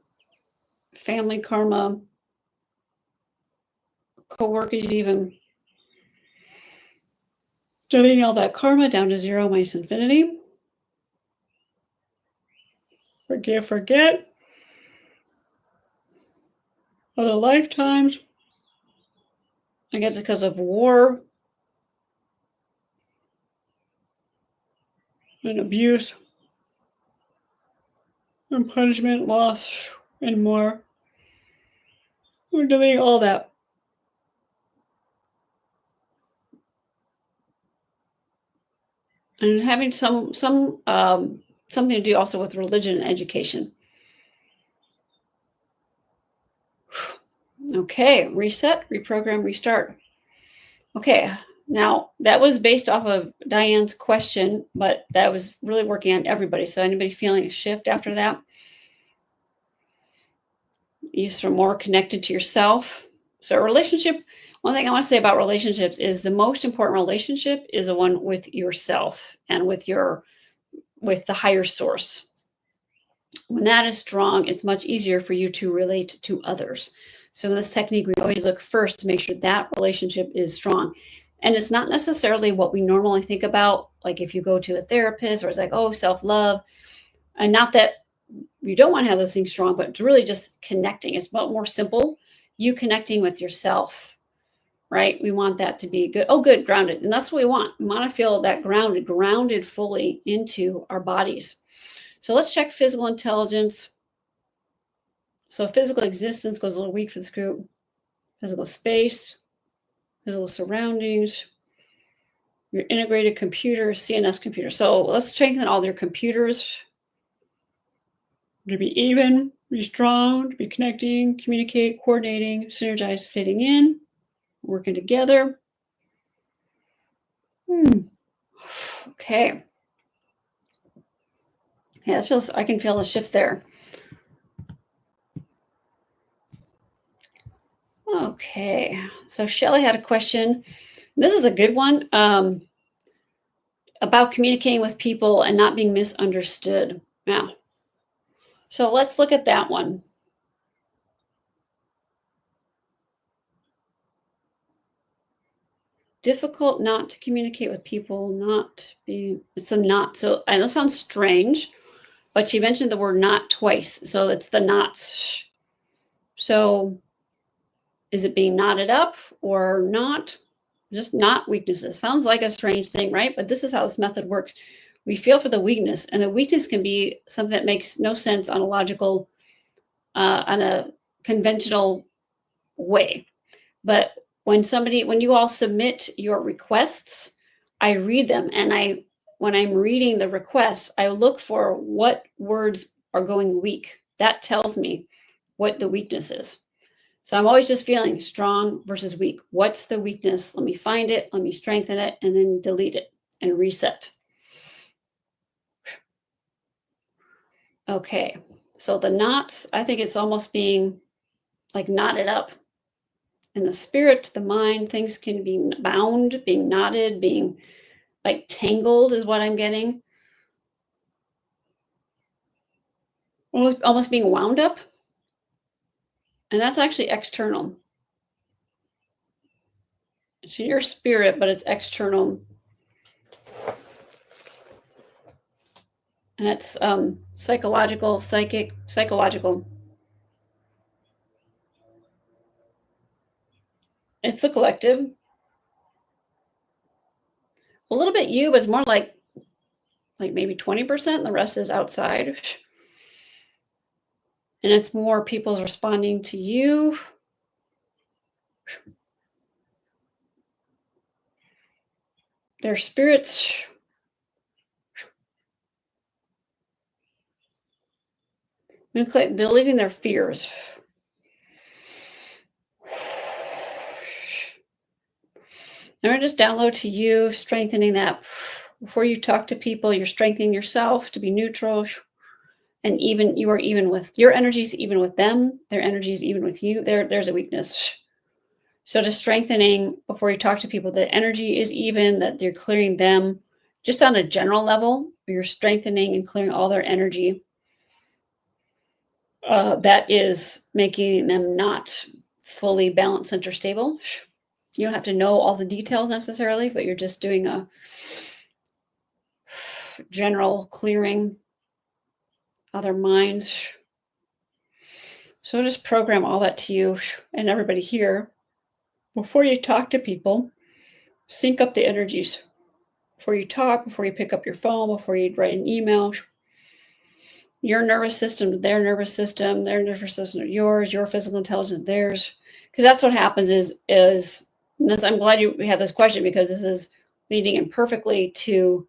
family karma, co-workers even. Deleting all that karma down to zero minus infinity. Forgive, forget. Other lifetimes. I guess because of war and abuse and punishment, loss, and more. We're deleting all that. And having something to do also with religion and education. Okay, reset, reprogram, restart. Okay, now that was based off of Diane's question, but that was really working on everybody. So anybody feeling a shift after that? You feel more connected to yourself. So a relationship, one thing I want to say about relationships is the most important relationship is the one with yourself and with the higher source. When that is strong, it's much easier for you to relate to others. So in this technique, we always look first to make sure that relationship is strong. And it's not necessarily what we normally think about, like if you go to a therapist or it's like, oh, self-love. And not that you don't want to have those things strong, but it's really just connecting. It's more simple. You connecting with yourself, right? We want that to be good. Oh, good, grounded. And that's what we want. We want to feel that grounded fully into our bodies. So let's check physical intelligence. So physical existence goes a little weak for this group. Physical space, physical surroundings, your integrated computer, CNS computer. So let's strengthen all your computers to be even, be strong, to be connecting, communicate, coordinating, synergize, fitting in, working together. Okay. Yeah, that feels, I can feel the shift there. Okay. So Shelley had a question. This is a good one about communicating with people and not being misunderstood. Yeah. So let's look at that one. Difficult not to communicate with people, not be, it's a not. So I know it sounds strange, but she mentioned the word not twice. So it's the nots. So is it being knotted up or not? Just not weaknesses. Sounds like a strange thing, right? But this is how this method works. We feel for the weakness, and the weakness can be something that makes no sense on a logical, on a conventional way. But when you all submit your requests, I read them, and when I'm reading the requests, I look for what words are going weak. That tells me what the weakness is. So I'm always just feeling strong versus weak. What's the weakness? Let me find it, let me strengthen it, and then delete it and reset. Okay, so the knots, I think it's almost being like knotted up. In the spirit, the mind, things can be bound, being knotted, being like tangled is what I'm getting. Almost being wound up. And that's actually external. It's your spirit, but it's external. And it's psychological. It's a collective. A little bit you, but it's more like maybe 20%, and the rest is outside. And it's more people's responding to you. Their spirits. Deleting their fears. And I just download to you, strengthening that. Before you talk to people, you're strengthening yourself to be neutral. And even you are even with your energies, even with them, their energies, even with you, there's a weakness. So just strengthening before you talk to people, the energy is even, that you're clearing them just on a general level. You're strengthening and clearing all their energy. That is making them not fully balanced, center, stable. You don't have to know all the details necessarily, but you're just doing a general clearing of their minds. So just program all that to you and everybody here. Before you talk to people, sync up the energies. Before you talk, before you pick up your phone, before you write an email, your nervous system, their nervous system, their nervous system, yours, your physical intelligence, theirs. Because that's what happens is I'm glad we had this question, because this is leading in perfectly to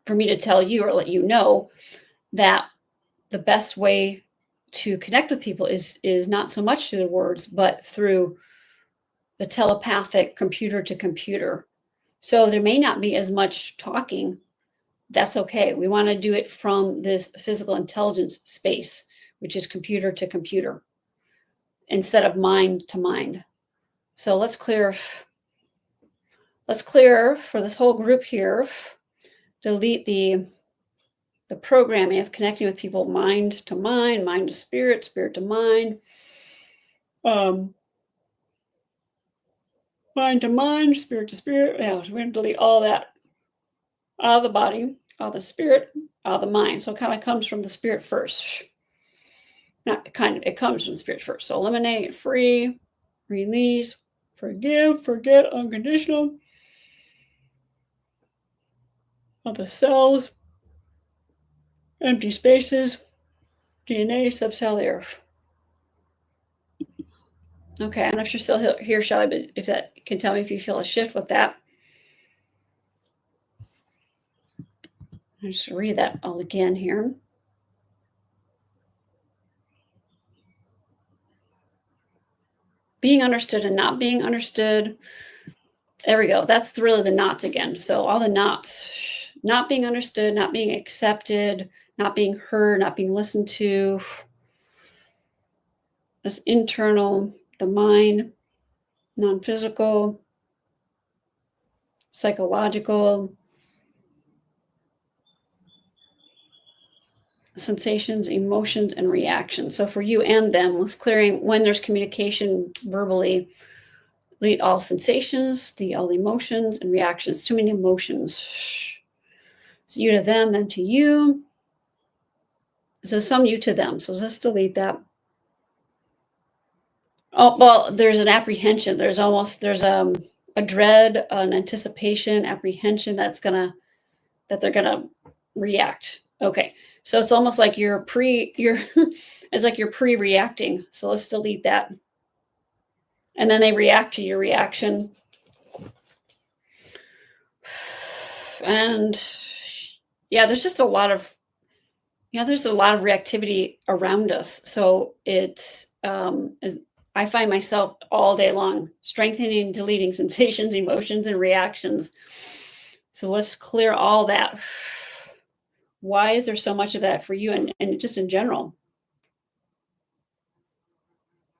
for me to tell you or let you know that the best way to connect with people is not so much through the words, but through the telepathic computer to computer. So there may not be as much talking. That's okay. We want to do it from this physical intelligence space, which is computer to computer, instead of mind to mind. So let's clear for this whole group here. Delete the programming of connecting with people, mind to spirit, spirit to mind, mind to mind, spirit to spirit. Yeah, so we're going to delete all that out of the body, out of the spirit, out of the mind. So it kind of comes from the spirit first. It comes from the spirit first. So eliminate, free, release, forgive, forget, unconditional. Of the cells, empty spaces, DNA, subcellular. Okay, I don't know if you're still here, Shelly, but if that can tell me if you feel a shift with that. I'll just read that all again here. Being understood and not being understood. There we go. That's really the knots again. So all the knots, not being understood, not being accepted, not being heard, not being listened to. This internal, the mind, non-physical, psychological, sensations, emotions, and reactions. So for you and them, was clearing when there's communication verbally, delete all sensations, delete all emotions and reactions. Too many emotions. So you to them to you. So some you to them. So just delete that. Oh, well, there's an apprehension. There's a dread, an anticipation, apprehension that they're gonna react. Okay. So it's almost like you're it's like you're pre-reacting. So let's delete that. And then they react to your reaction. And yeah, there's just a lot of reactivity around us. So it's I find myself all day long strengthening and deleting sensations, emotions, and reactions. So let's clear all that. Why is there so much of that for you and just in general?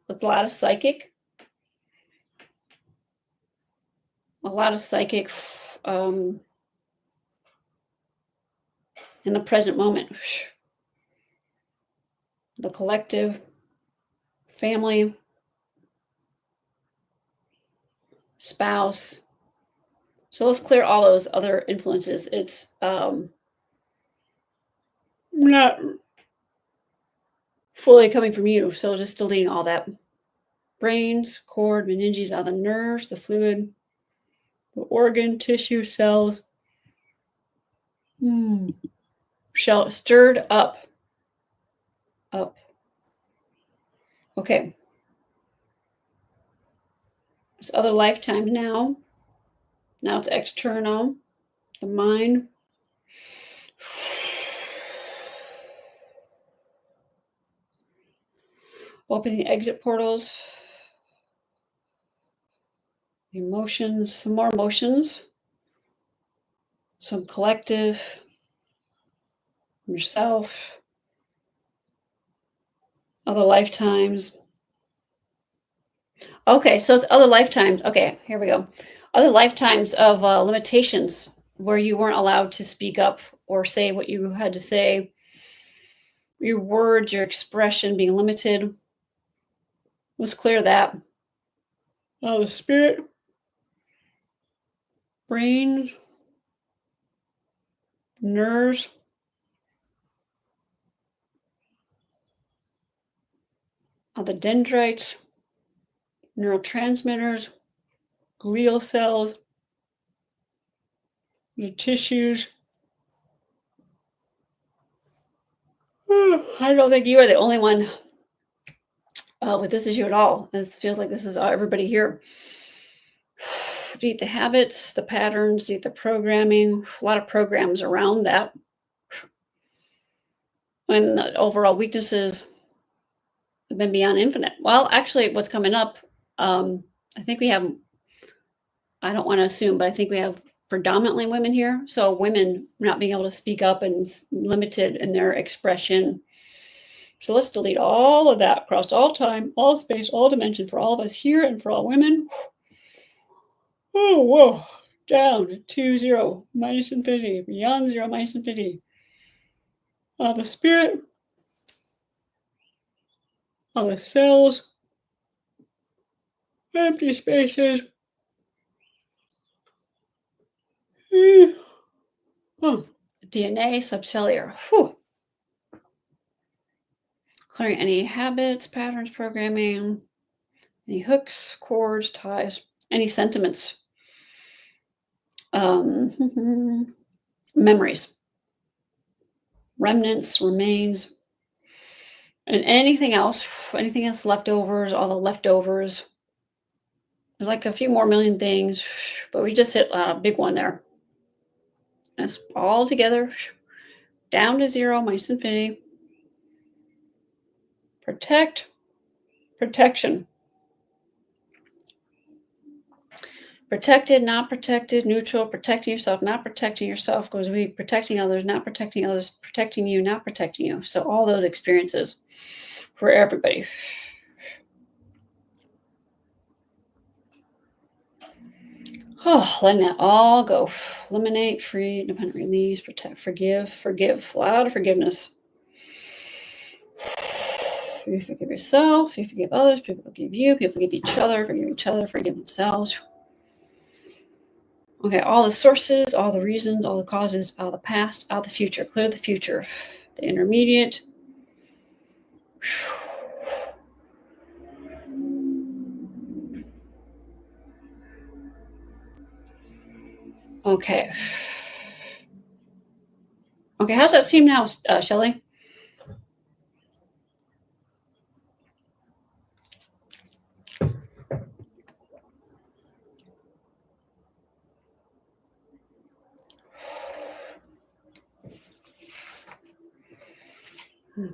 With a lot of psychic in the present moment. The collective, family, spouse. So let's clear all those other influences. It's not fully coming from you. So just deleting all that. Brains, cord, meninges, all the nerves, the fluid, the organ, tissue, cells. Shell stirred up. Okay. It's other lifetime now. Now it's external. The mind. Opening exit portals. Emotions, some more emotions. Some collective. Yourself. Other lifetimes. Okay, so it's other lifetimes. Okay, here we go. Other lifetimes of limitations where you weren't allowed to speak up or say what you had to say. Your words, your expression being limited. Let's clear that. The spirit, brain, nerves, the dendrites, neurotransmitters, glial cells, the tissues. I don't think you are the only one with this issue at all. It feels like this is everybody here. Delete the habits, the patterns, delete the programming, a lot of programs around that. And the overall weaknesses have been beyond infinite. Well, actually, what's coming up, I think we have, I don't want to assume, but I think we have predominantly women here. So women not being able to speak up and limited in their expression. So let's delete all of that across all time, all space, all dimension for all of us here and for all women. Oh, whoa. Down to 0, minus infinity, beyond 0, minus infinity. The spirit, the cells, empty spaces. DNA, subcellular. Whew. Clearing any habits, patterns, programming, any hooks, cords, ties, any sentiments, memories, remnants, remains, and anything else Anything else leftovers, all the leftovers. There's like a few more million things, but we just hit a big one there. That's all together, down to zero, minus infinity. Protect, protection. Protected, not protected, neutral, protecting yourself, not protecting yourself, goes we protecting others, not protecting others, protecting you, not protecting you. So all those experiences for everybody. Oh, letting that all go. Eliminate, free, independent release, protect, forgive. A lot of forgiveness. You forgive yourself, you forgive others, people forgive you, people forgive each other, forgive themselves. Okay, all the sources, all the reasons, all the causes, all the past, all the future. Clear the future. The intermediate. Okay. Okay, how's that seem now, Shelley?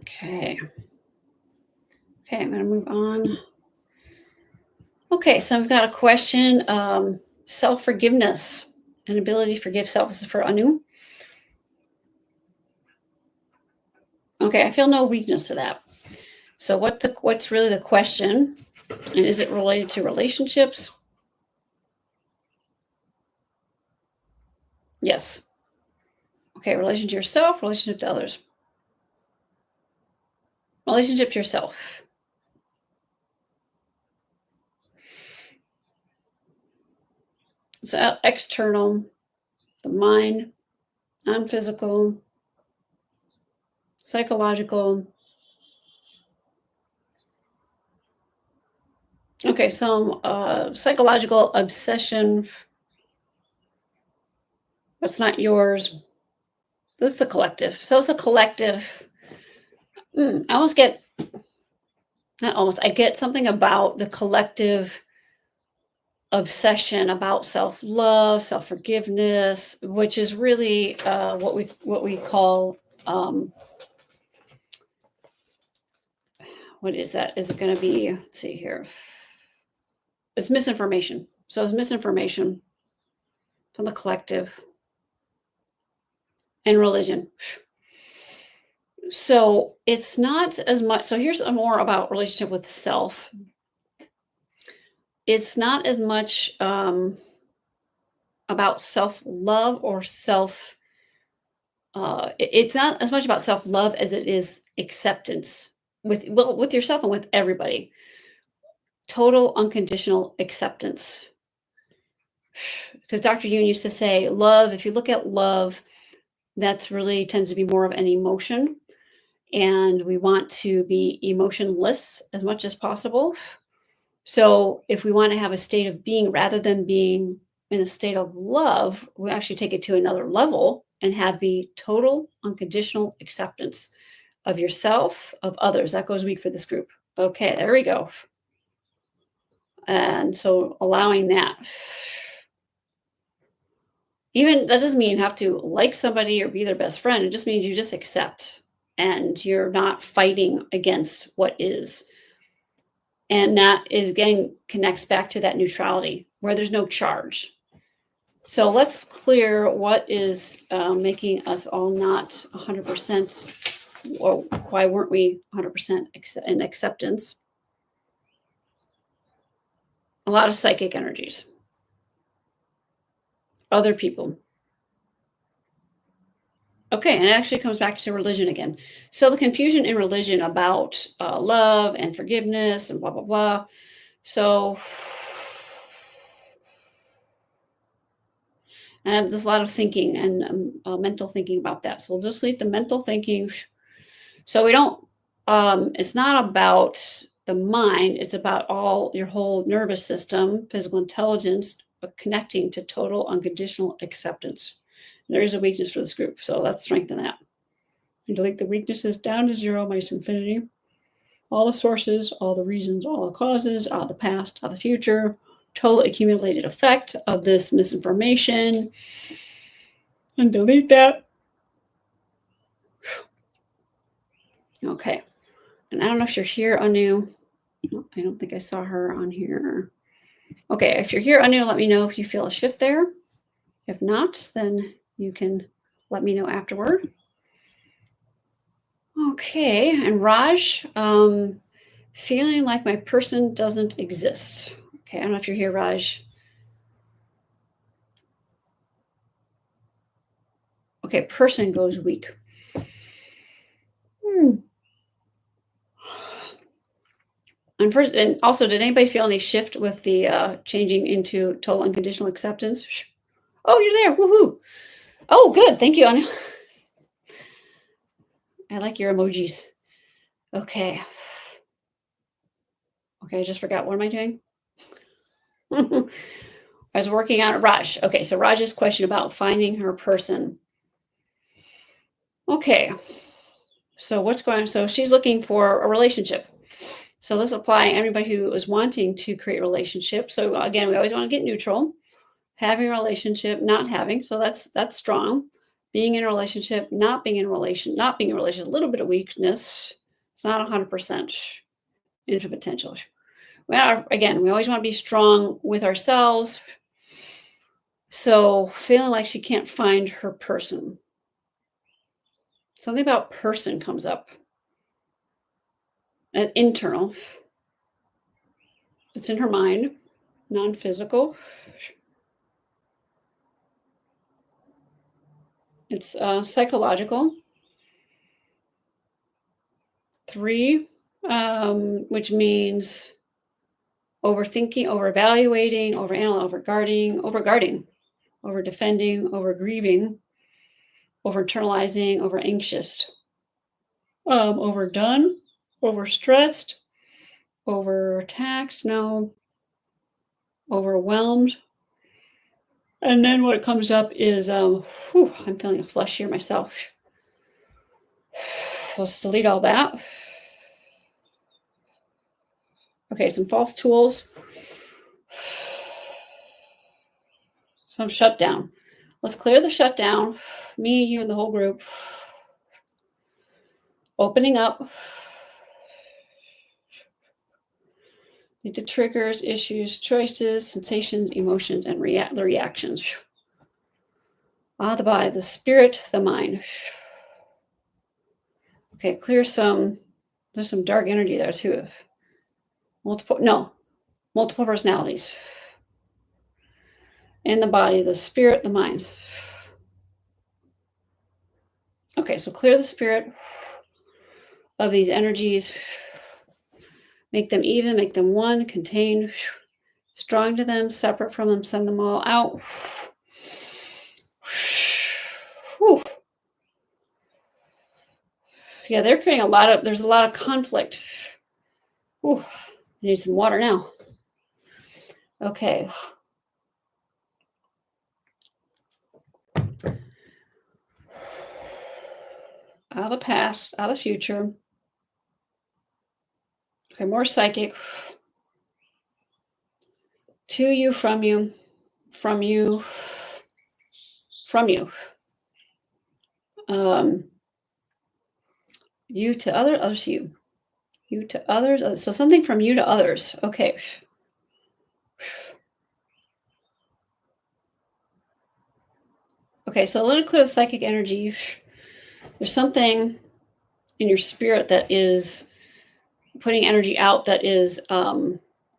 Okay. Okay, I'm going to move on. Okay, so I've got a question. Self-forgiveness and ability to forgive self. This is for Anu. Okay, I feel no weakness to that. So what's really the question? And is it related to relationships? Yes. Okay, relationship to yourself, relationship to others. Relationship to yourself. So external, the mind, non-physical, psychological. Okay, some psychological obsession. That's not yours. This is a collective. So it's a collective. I almost get, not almost, I get something about the collective obsession about self-love, self-forgiveness, which is really what we call what is that? Is it going to be, let's see here. It's misinformation. So it's misinformation from the collective and religion. So it's not as much. So here's more about relationship with self. It's not as much about self-love or self. It's not as much about self-love as it is acceptance with yourself and with everybody. Total unconditional acceptance. Because Dr. Yuen used to say, love, if you look at love, that's really tends to be more of an emotion. And we want to be emotionless as much as possible. So if we want to have a state of being rather than being in a state of love, we actually take it to another level and have the total unconditional acceptance of yourself, of others. That goes weak for this group. Okay, there we go. And so allowing that. Even that doesn't mean you have to like somebody or be their best friend. It just means you just accept and you're not fighting against what is. And that is again connects back to that neutrality where there's no charge. So let's clear what is making us all not 100%, or why weren't we 100% in acceptance? A lot of psychic energies, other people. Okay, and it actually comes back to religion again. So the confusion in religion about love and forgiveness and blah, blah, blah. So and there's a lot of thinking and mental thinking about that. So we'll just leave the mental thinking. So we don't, it's not about the mind. It's about all your whole nervous system, physical intelligence, but connecting to total unconditional acceptance. There is a weakness for this group. So let's strengthen that. And delete the weaknesses down to zero minus infinity. all the sources, all the reasons, all the causes, all the past, all the future, total accumulated effect of this misinformation. And delete that. Okay. And I don't know if you're here, Anu. I don't think I saw her on here. Okay, if you're here, Anu, let me know if you feel a shift there. If not, then you can let me know afterward. Okay, and Raj, feeling like my person doesn't exist. Okay, I don't know if you're here, Raj. Okay, person goes weak. And also, did anybody feel any shift with the changing into total unconditional acceptance? Oh, you're there. Woohoo. Oh, good. Thank you, Anu. I like your emojis. Okay. Okay, I just forgot. What am I doing? I was working on Raj. Okay, so Raj's question about finding her person. Okay. So what's going on? So she's looking for a relationship. So let's apply everybody who is wanting to create a relationship. So again, we always want to get neutral. Having a relationship, not having. So that's strong. Being in a relationship, not being in a relationship, a little bit of weakness. It's not 100% into potential. Well, again, we always want to be strong with ourselves. So feeling like she can't find her person. Something about person comes up. An internal. It's in her mind, non-physical. It's psychological. 3, which means overthinking, over-evaluating, over-guarding, over-defending, over-grieving, over-internalizing, over-anxious, overdone, over-stressed, over-taxed, no, overwhelmed. And then what comes up is, I'm feeling a flush here myself. Let's delete all that. Okay, some false tools. Some shutdown. Let's clear the shutdown. Me, you, and the whole group. Opening up. The triggers, issues, choices, sensations, emotions, and the reactions. The body, the spirit, the mind. Okay, clear some. There's some dark energy there too. Multiple personalities. In the body, the spirit, the mind. Okay, so clear the spirit of these energies. Make them even, make them one, contained, strong to them, separate from them, send them all out. Whew. Yeah, they're creating there's a lot of conflict. Whew. I need some water now. Okay. Out of the past, out of the future. Okay, more psychic. To you, from you, from you, from you. You to others to you. You to others. So something from you to others. Okay. Okay, so let it clear the psychic energy. There's something in your spirit that is putting energy out that is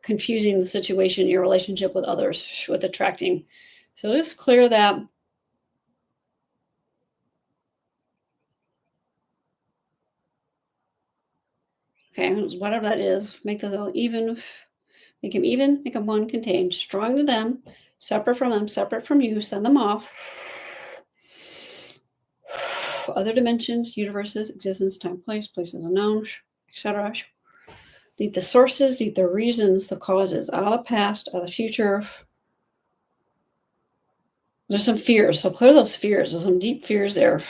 confusing the situation, your relationship with others, with attracting. So just clear that. Okay, whatever that is, make those all even. Make them even, make them one, contained, strong to them, separate from them, separate from you, send them off. Other dimensions, universes, existence, time, places unknown, etc. Delete the sources, delete the reasons, the causes, out of the past, out of the future. There's some fears, so clear those fears. There's some deep fears there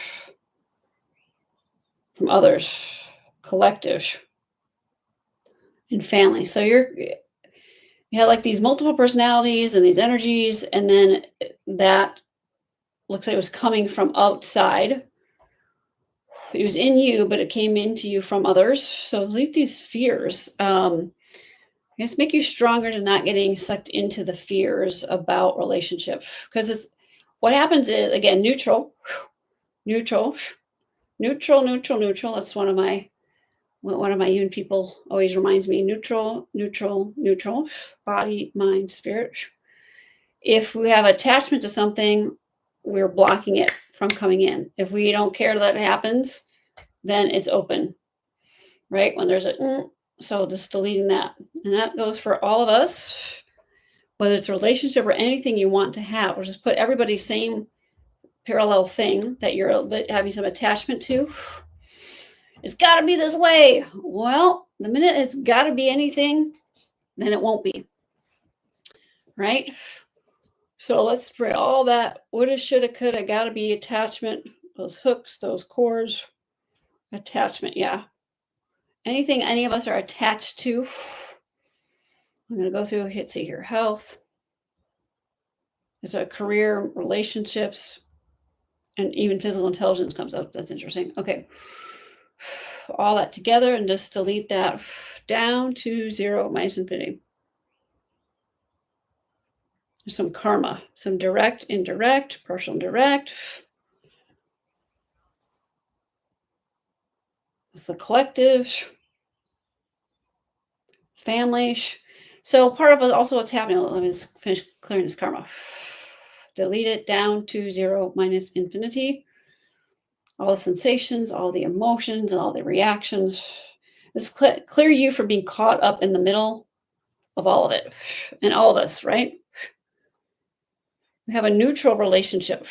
from others, collective. and family. So you have like these multiple personalities and these energies, and then that looks like it was coming from outside. It was in you, but it came into you from others. So leave these fears. I guess make you stronger to not getting sucked into the fears about relationship, because it's what happens is, again, neutral. That's one of my Yuen people always reminds me, neutral, body, mind, spirit. If we have attachment to something, we're blocking it from coming in. If we don't care that it happens, then it's open, right? When there's so just deleting that. And that goes for all of us, whether it's a relationship or anything you want to have, or just put everybody's same parallel thing that you're having some attachment to. It's got to be this way. Well, the minute it's got to be anything, then it won't be. Right? So let's spray all that woulda, shoulda, coulda, got to be attachment, those hooks, those cords, attachment. Yeah. Anything any of us are attached to. I'm going to go through, let's see here, health. It's a career, relationships, and even physical intelligence comes up. That's interesting. Okay. All that together and just delete that down to 0 minus infinity. There's some karma, some direct, indirect, partial, indirect. It's the collective, family. So part of it also what's happening, let me just finish clearing this karma. Delete it down to 0 minus infinity. All the sensations, all the emotions, and all the reactions. This clear you from being caught up in the middle of all of it. And all of us, right? We have a neutral relationship.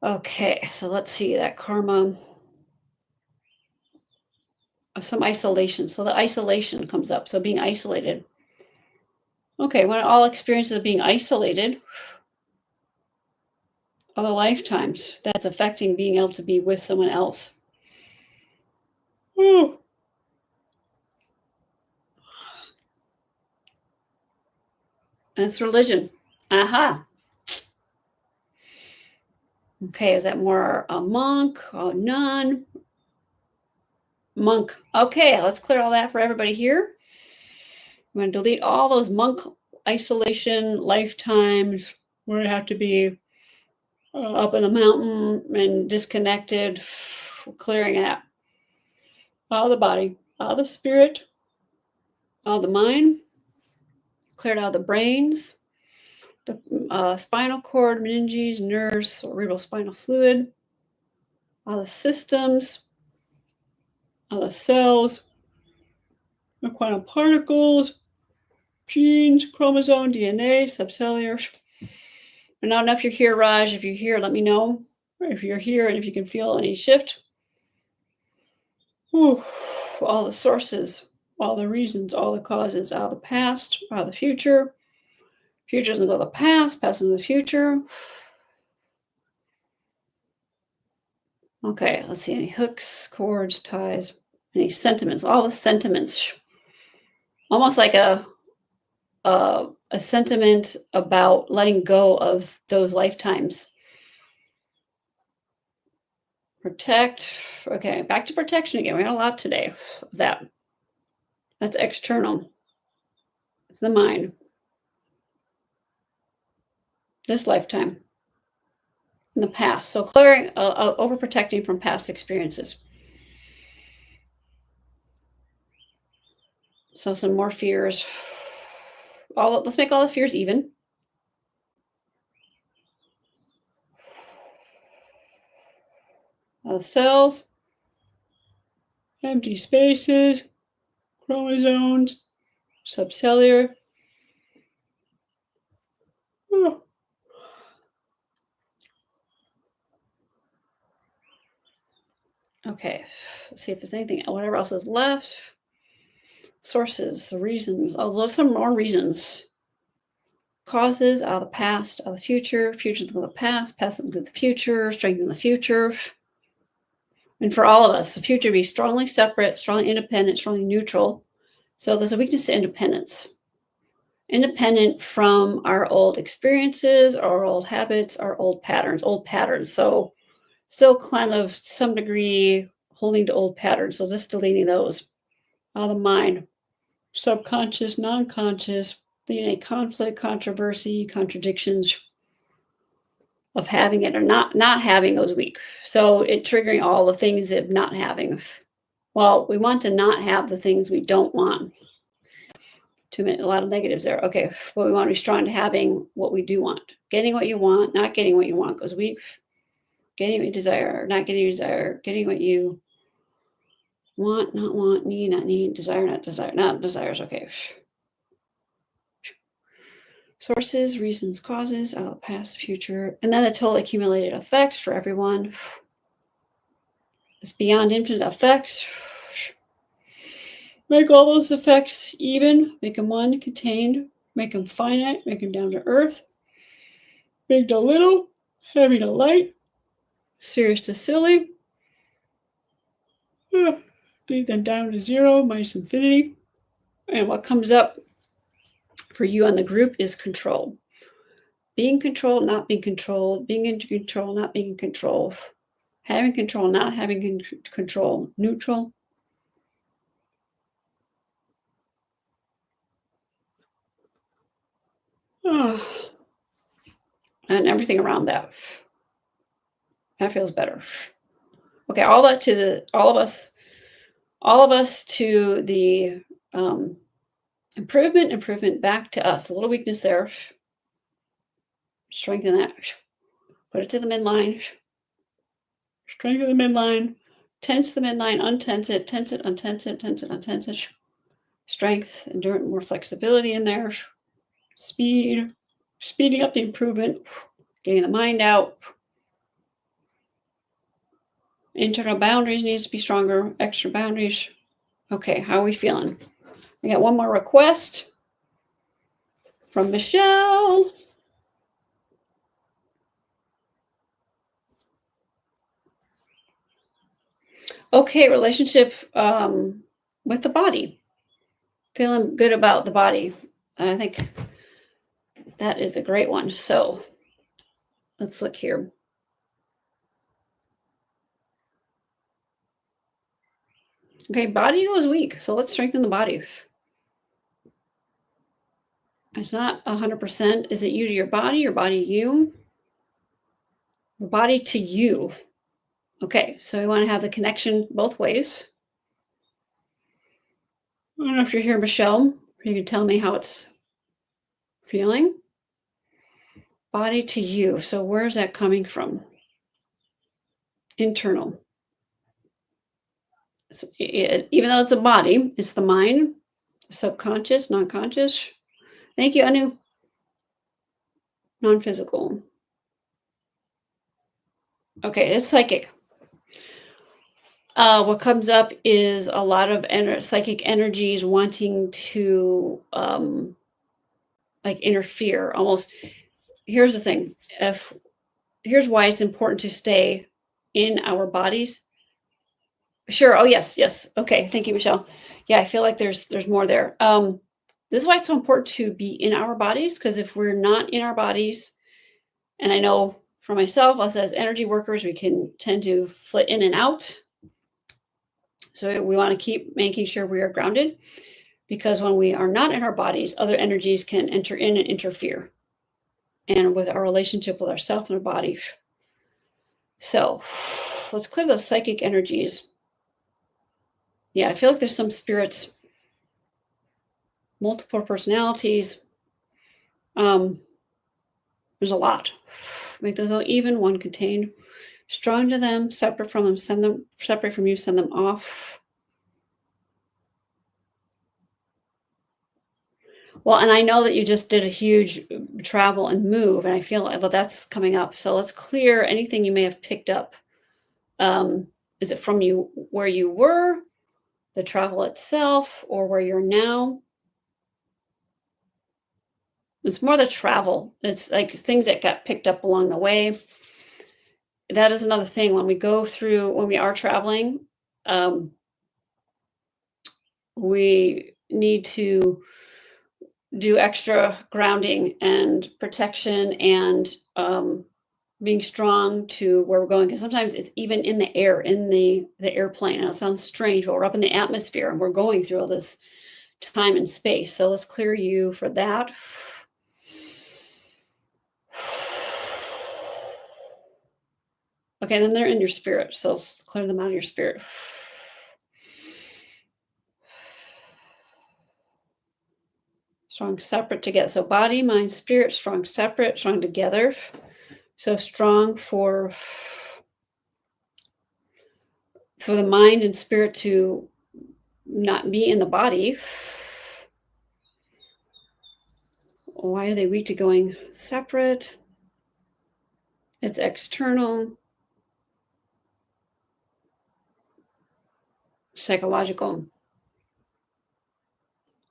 Okay, so let's see that karma of some isolation. So the isolation comes up. So being isolated. Okay, when all experiences of being isolated, other lifetimes, that's affecting being able to be with someone else. Ooh. And it's religion. Aha. Okay, is that more a monk or nun? Monk. Okay, let's clear all that for everybody here. I'm going to delete all those monk isolation lifetimes where it have to be up in the mountain and disconnected, clearing out all the body, all the spirit, all the mind, cleared out the brains, the spinal cord, meninges, nerves, cerebral spinal fluid, all the systems, all the cells, the quantum particles, genes, chromosome, DNA, subcellular. And I don't know if you're here, Raj. If you're here, let me know. If you're here and if you can feel any shift. Whew. All the sources, all the reasons, all the causes, all the past, all the future. Future doesn't go to the past, past into the future. Okay, let's see. Any hooks, cords, ties, any sentiments, all the sentiments. Almost like a sentiment about letting go of those lifetimes. Protect. Okay, back to protection again. We got a lot today of that. That's external. It's the mind. This lifetime. In the past. So clearing, overprotecting from past experiences. So some more fears. Let's make all the fears even. All the cells, empty spaces, chromosomes, subcellular. Oh. Okay, let's see if there's anything, whatever else is left. Sources, the reasons, although some more reasons. causes out of the past, out of the future. Future's going to the past, past is going to the future, strengthen the future. And for all of us, the future be strongly separate, strongly independent, strongly neutral. So there's a weakness to independence. Independent from our old experiences, our old habits, our old patterns. So still kind of some degree holding to old patterns. So just deleting those out of the mind. Subconscious, non-conscious, DNA conflict, controversy, contradictions of having it or not having those weak. So it triggering all the things of not having. Well, we want to not have the things we don't want. A lot of negatives there. Okay, well, we want to be strong to having what we do want. Getting what you want, not getting what you want goes weak. Getting what you desire, not getting what you desire. Getting what you want, not want, need, not need, desire, not desire, not desires. Okay. Sources, reasons, causes, out of the past, future, and then the total accumulated effects for everyone. It's beyond infinite effects. Make all those effects even, make them one, contained, make them finite, make them down to earth, big to little, heavy to light, serious to silly. Leave them down to zero, minus infinity. And what comes up for you on the group is control. Being controlled, not being controlled, being in control, not being in control, having control, not having control, neutral. And everything around that. That feels better. Okay, all that to all of us to the improvement back to us. A little weakness there. Strengthen that. Put it to the midline. Strengthen the midline. Tense the midline. Untense it. Tense it. Untense it. Tense it. Untense it. Strength, endurance, more flexibility in there. Speed. Speeding up the improvement. Getting the mind out. Internal boundaries needs to be stronger. Extra boundaries. Okay, how are we feeling? I got one more request from Michelle. Okay, relationship with the body. Feeling good about the body. I think that is a great one. So let's look here. Okay, body goes weak. So let's strengthen the body. It's not 100%. Is it you to your body you? Your body to you. Okay, so we want to have the connection both ways. I don't know if you're here, Michelle. You can tell me how it's feeling. Body to you. So where's that coming from? Internal. Even though it's a body, it's the mind, subconscious, non-conscious. Thank you, Anu. Non-physical. Okay, it's psychic. What comes up is a lot of psychic energies wanting to like interfere almost. Here's the thing. Here's why it's important to stay in our bodies. Sure. Oh, yes. Okay. Thank you, Michelle. Yeah, I feel like there's more there. This is why it's so important to be in our bodies, because if we're not in our bodies, and I know for myself, us as energy workers, we can tend to flit in and out. So we want to keep making sure we are grounded, because when we are not in our bodies, other energies can enter in and interfere, and with our relationship with ourselves and our body. So let's clear those psychic energies. Yeah, I feel like there's some spirits, multiple personalities. There's a lot. Make those all even, one contained. Strong to them, separate from them, send them separate from you, send them off. Well, and I know that you just did a huge travel and move, and I feel like, well, that's coming up. So let's clear anything you may have picked up. Is it from you where you were, the travel itself, or where you're now? It's more the travel. It's like things that got picked up along the way. That is another thing when we are traveling, um, we need to do extra grounding and protection and being strong to where we're going. Because sometimes it's even in the air, in the airplane. And it sounds strange, but we're up in the atmosphere and we're going through all this time and space. So let's clear you for that. Okay, and then they're in your spirit. So clear them out of your spirit. Strong separate together. So body, mind, spirit, strong separate, strong together. So strong for the mind and spirit to not be in the body. Why are they weak to going separate? It's external, psychological.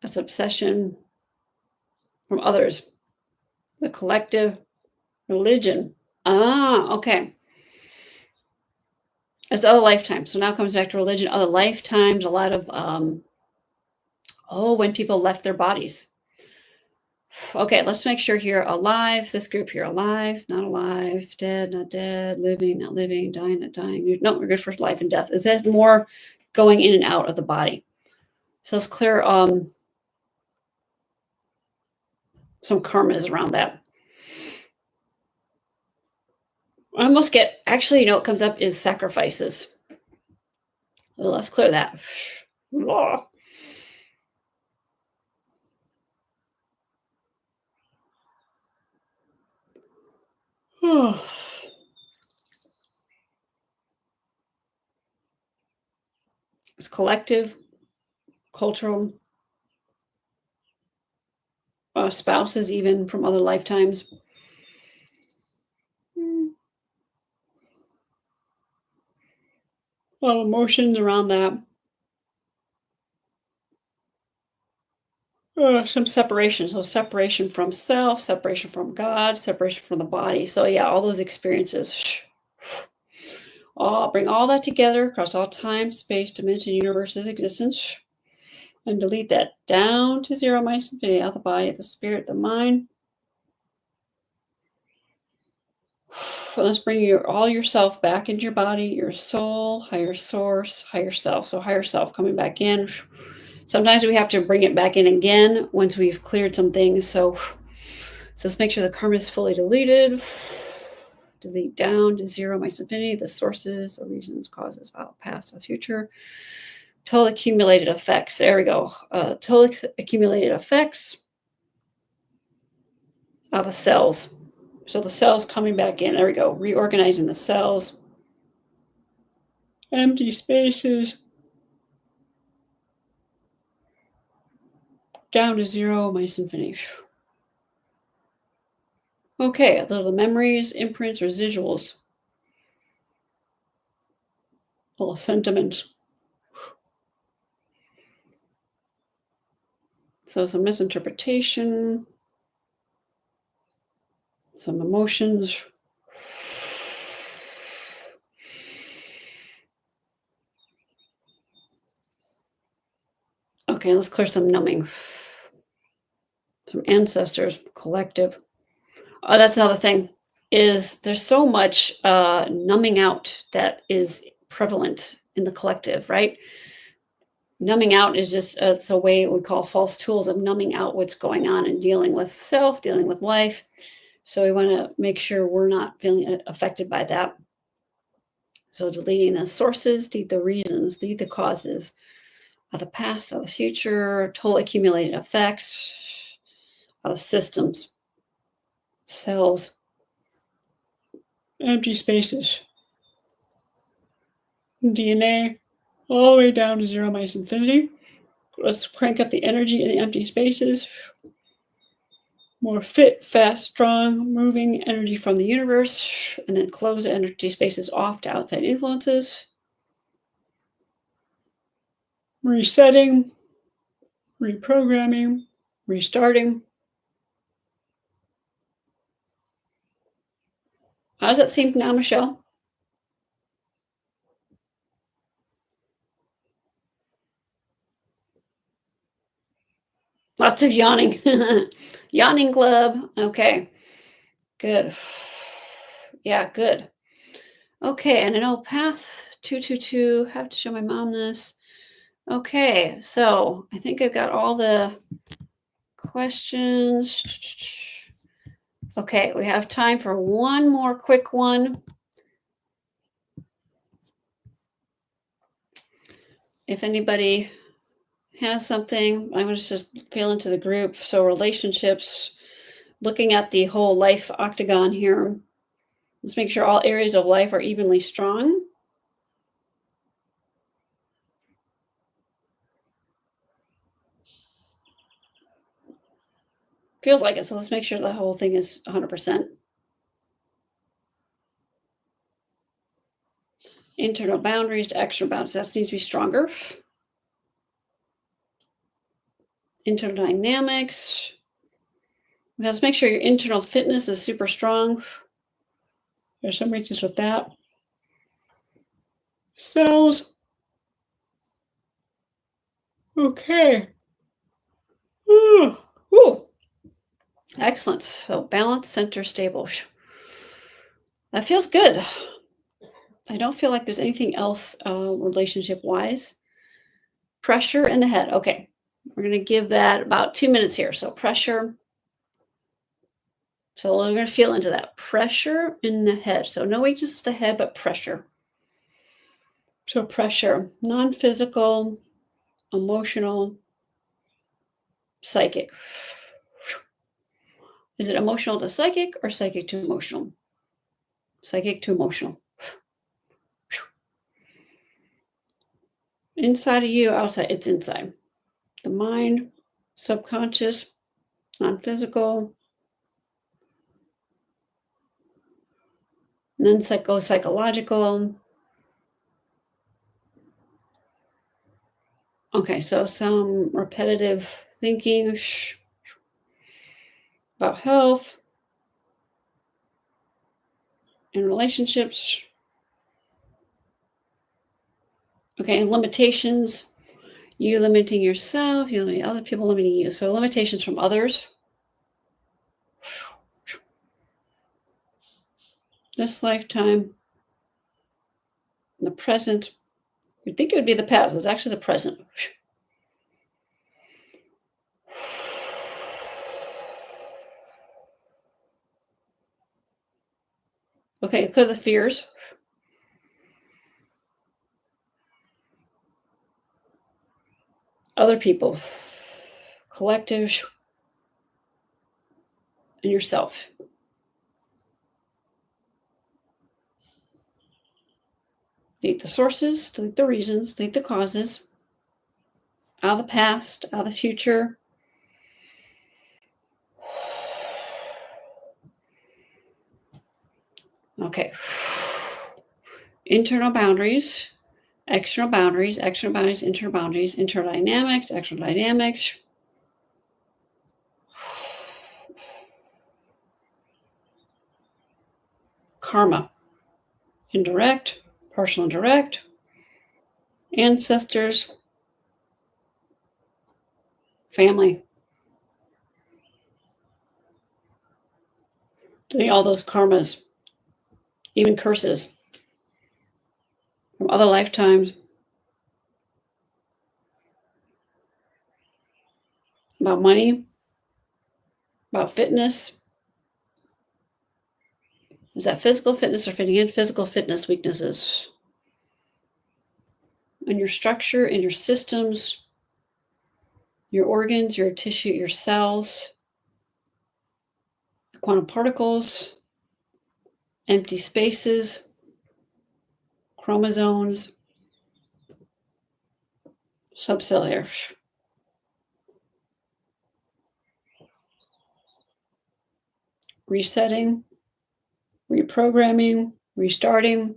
It's obsession from others, the collective, religion. Ah, okay. It's other lifetimes. So now it comes back to religion, other lifetimes, a lot of, when people left their bodies. Okay, let's make sure here alive, this group here alive, not alive, dead, not dead, living, not living, dying, not dying. No, we're good for life and death. Is that more going in and out of the body? So let's clear some karmas around that. I almost get, actually, what comes up is sacrifices. So let's clear that. It's collective, cultural, spouses, even from other lifetimes. A lot of emotions around that. Some separation. So separation from self, separation from God, separation from the body. So yeah, all those experiences. Bring all that together across all time, space, dimension, universes, existence, and delete that down to zero, minus infinity, out the body, the spirit, the mind. Let's bring all yourself back into your body, your soul, higher source, higher self. So higher self coming back in. Sometimes we have to bring it back in again once we've cleared some things. So let's make sure the karma is fully deleted. Delete down to zero, minus infinity, the sources, the reasons, causes, past, the future. Total accumulated effects. There we go. Total accumulated effects of the cells. So the cells coming back in. There we go. Reorganizing the cells. Empty spaces. Down to zero, minus infinity. Okay, the memories, imprints, residuals. Little sentiments. So some misinterpretation. Some emotions. Okay, let's clear some numbing. Some ancestors, collective. That's another thing, is there's so much numbing out that is prevalent in the collective, right? Numbing out is just it's a way we call false tools of numbing out what's going on and dealing with self, dealing with life. So we want to make sure we're not feeling affected by that. So deleting the sources, delete the reasons, delete the causes of the past, of the future, total accumulated effects, of the systems, cells, empty spaces, DNA, all the way down to zero, minus infinity. Let's crank up the energy in the empty spaces. More fit, fast, strong, moving energy from the universe, and then close the energy spaces off to outside influences. Resetting, reprogramming, restarting. How does that seem now, Michelle? Lots of yawning. Yawning club. Okay, good. Yeah, good. Okay, and I know path 222, have to show my mom this. Okay, so I think I've got all the questions. Okay, we have time for one more quick one. If anybody has something, I'm going to just feel into the group. So, relationships, looking at the whole life octagon here. Let's make sure all areas of life are evenly strong. Feels like it. So, let's make sure the whole thing is 100%. Internal boundaries to external boundaries. That needs to be stronger. Internal dynamics. Let's make sure your internal fitness is super strong. There's some reasons with that. Cells. Okay. Ooh. Ooh. Excellent. So balance, center, stable. That feels good. I don't feel like there's anything else relationship wise. Pressure in the head. Okay. We're going to give that about 2 minutes here. So pressure. So we're going to feel into that pressure in the head. So no weakness to the head, but pressure. So pressure, non-physical, emotional, psychic. Is it emotional to psychic or psychic to emotional? Psychic to emotional. Inside of you, outside, it's inside. The mind, subconscious, non-physical, then psychological. Okay, so some repetitive thinking about health and relationships. Okay, and limitations. You limiting yourself, you limiting other people, limiting you. So limitations from others. This lifetime, in the present. You'd think it would be the past. It's actually the present. Okay, clear the fears. Other people, collective, and yourself. Delete the sources, delete the reasons, delete the causes. Out of the past, out of the future. Okay. Internal boundaries, external boundaries, external boundaries, internal boundaries, internal dynamics, external dynamics. Karma, indirect, partial and direct, ancestors, family. Doing all those karmas, even curses from other lifetimes, about money, about fitness. Is that physical fitness or fitting in? Physical fitness weaknesses. And your structure and your systems, your organs, your tissue, your cells, quantum particles, empty spaces, chromosomes, subcellular. Resetting, reprogramming, restarting,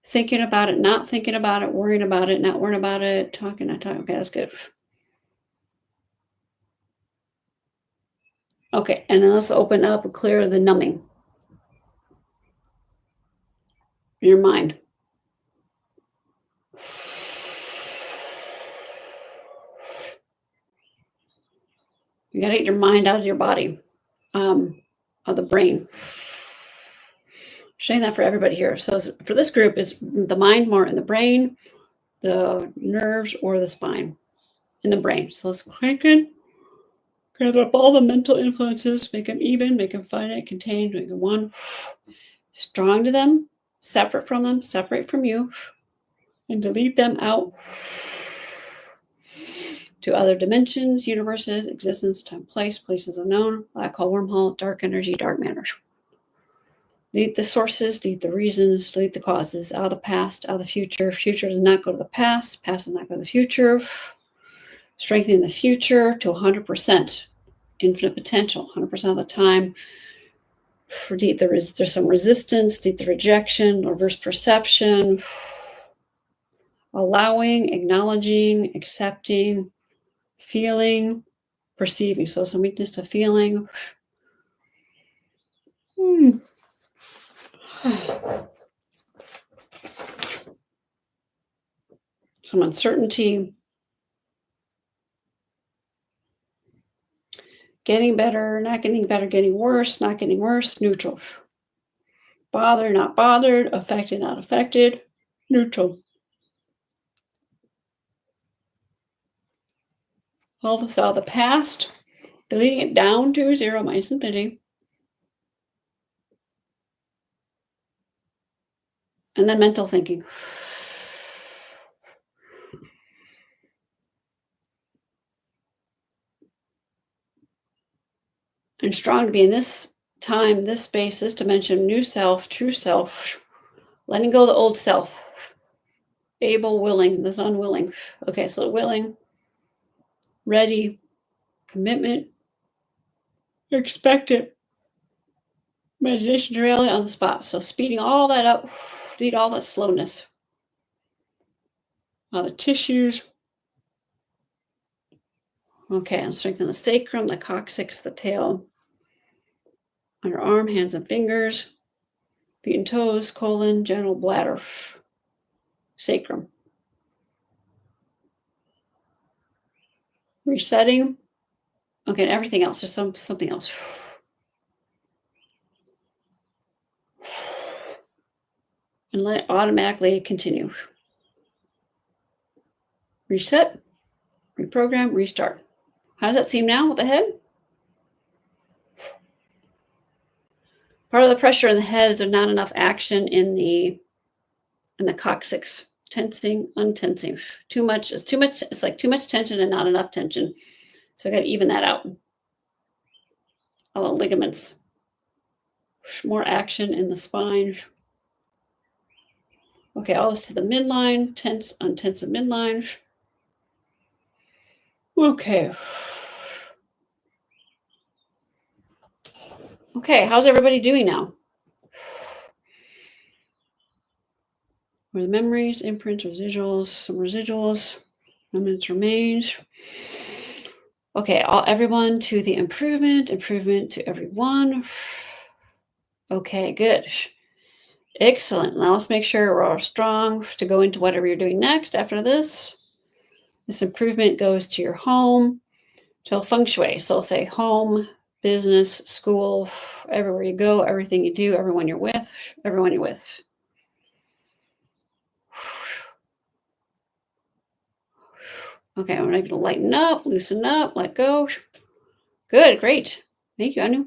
thinking about it, not thinking about it, worrying about it, not worrying about it, talking, not talking. Okay, that's good. Okay, and then let's open up and clear the numbing. in your mind. You got to get your mind out of your body, of the brain. I'm saying that for everybody here. So for this group, is the mind more in the brain, the nerves, or the spine? In the brain. So let's crank it. Gather up all the mental influences, make them even, make them finite, contained, make them one. Strong to them, separate from them, separate from you, and delete them out to other dimensions, universes, existence, time, place, places unknown, black hole, wormhole, dark energy, dark matter. Delete the sources, delete the reasons, delete the causes, out of the past, out of the future. Future does not go to the past does not go to the future. Strengthening the future to 100%. Infinite potential, 100% of the time. There's some resistance, delete the rejection, reverse perception, allowing, acknowledging, accepting, feeling, perceiving. So some weakness to feeling. Some uncertainty. Getting better, not getting better, getting worse, not getting worse, neutral. Bothered, not bothered, affected, not affected, neutral. All this out of the past, deleting it down to 0 minus infinity. And then mental thinking. And strong to be in this time, this space, this dimension, new self, true self, letting go of the old self. Able, willing, this unwilling. Okay, so willing, ready, commitment, expectant, imagination to reality on the spot. So speeding all that up, need all that slowness. All the tissues. Okay, and strengthen the sacrum, the coccyx, the tail, underarm, hands and fingers, feet and toes, colon, genital bladder, sacrum. Resetting. Okay, and everything else. There's something else. And let it automatically continue. Reset, reprogram, restart. How does that seem now with the head? Part of the pressure in the head is there's not enough action in the coccyx. Tensing, untensing. Too much. It's too much. It's like too much tension and not enough tension. So I got to even that out. All the ligaments. More action in the spine. Okay, all this to the midline. Tense, untense the midline. Okay. Okay, how's everybody doing now? Were the memories, imprints, residuals, some residuals, remnants remains. Okay, everyone to the improvement to everyone. Okay, good. Excellent. Now let's make sure we're all strong to go into whatever you're doing next after this. This improvement goes to your home, to feng shui. So I'll say home, business, school, everywhere you go, everything you do, everyone you're with. Okay, I'm going to lighten up, loosen up, let go. Good, great. Thank you, Anu.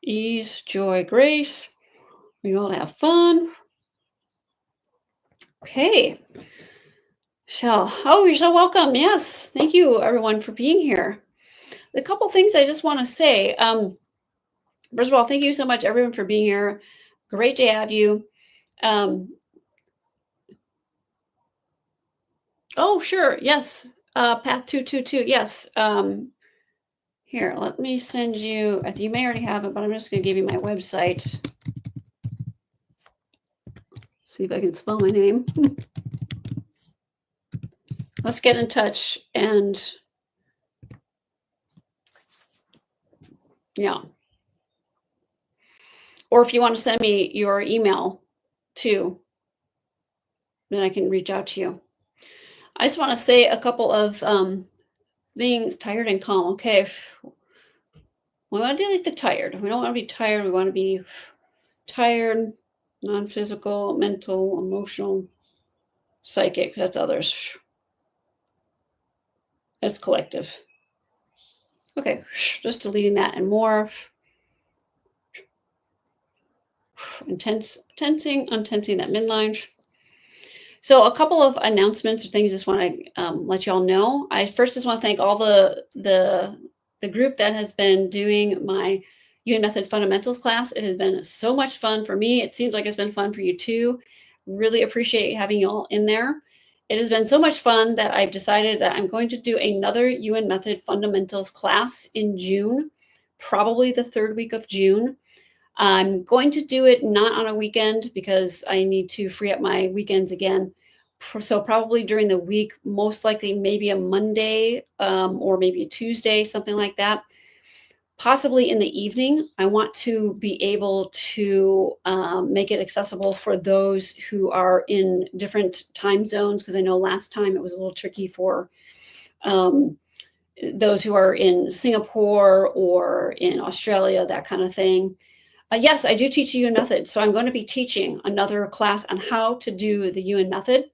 Ease, joy, grace. We all have fun. Okay. You're so welcome. Yes. Thank you, everyone, for being here. A couple things I just want to say. First of all, thank you so much, everyone, for being here. Great to have you. Oh, sure. Yes. Path 222. Yes. Here, let me send you. You may already have it, but I'm just going to give you my website. See if I can spell my name. Let's get in touch and yeah. Or if you want to send me your email too, then I can reach out to you. I just want to say a couple of things. Tired and calm. Okay. We want to delete the tired. We don't want to be tired. We want to be tired, non-physical, mental, emotional, psychic. That's others. That's collective. Okay, just deleting that and more. Untensing that midline. So a couple of announcements or things I just want to let y'all know. I first just want to thank all the group that has been doing my Yuen Method fundamentals class. It has been so much fun for me. It seems like it's been fun for you too. Really appreciate having y'all in there. It has been so much fun that I've decided that I'm going to do another Yuen Method fundamentals class in June, probably the third week of June. I'm going to do it not on a weekend because I need to free up my weekends again. So probably during the week, most likely maybe a Monday or maybe a Tuesday, something like that. Possibly in the evening. I want to be able to make it accessible for those who are in different time zones, because I know last time it was a little tricky for those who are in Singapore or in Australia, that kind of thing. Yes, I do teach a Yuen Method. So I'm going to be teaching another class on how to do the Yuen Method.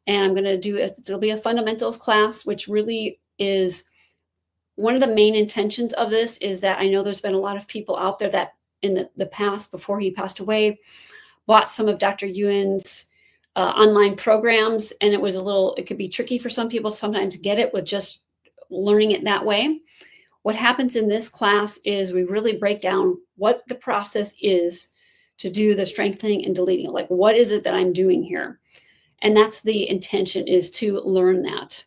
And I'm going to do it. It'll be a fundamentals class, which really is one of the main intentions of this is that I know there's been a lot of people out there that in the past, before he passed away, bought some of Dr. Yuen's online programs. And it could be tricky for some people to sometimes get it with just learning it that way. What happens in this class is we really break down what the process is to do the strengthening and deleting. Like, what is it that I'm doing here? And that's the intention, is to learn that.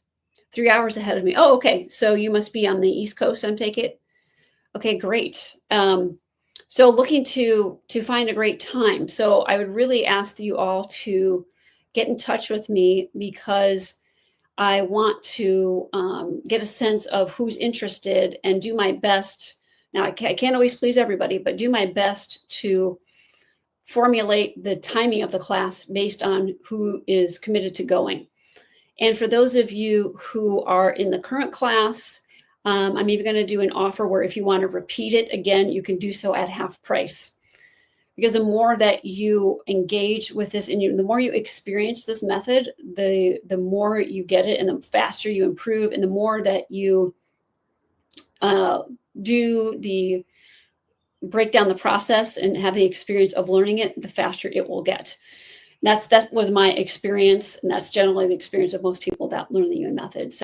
3 hours ahead of me. Oh, okay. So you must be on the East Coast, I take it. Okay, great. So looking to find a great time. So I would really ask you all to get in touch with me, because I want to get a sense of who's interested and do my best. Now, I can't always please everybody, but do my best to formulate the timing of the class based on who is committed to going. And for those of you who are in the current class, I'm even going to do an offer where if you want to repeat it again, you can do so at half price. Because the more that you engage with this and the more you experience this method, the more you get it and the faster you improve, and the more that you break down the process and have the experience of learning it, the faster it will get. That was my experience, and that's generally the experience of most people that learn the Yuen Method. So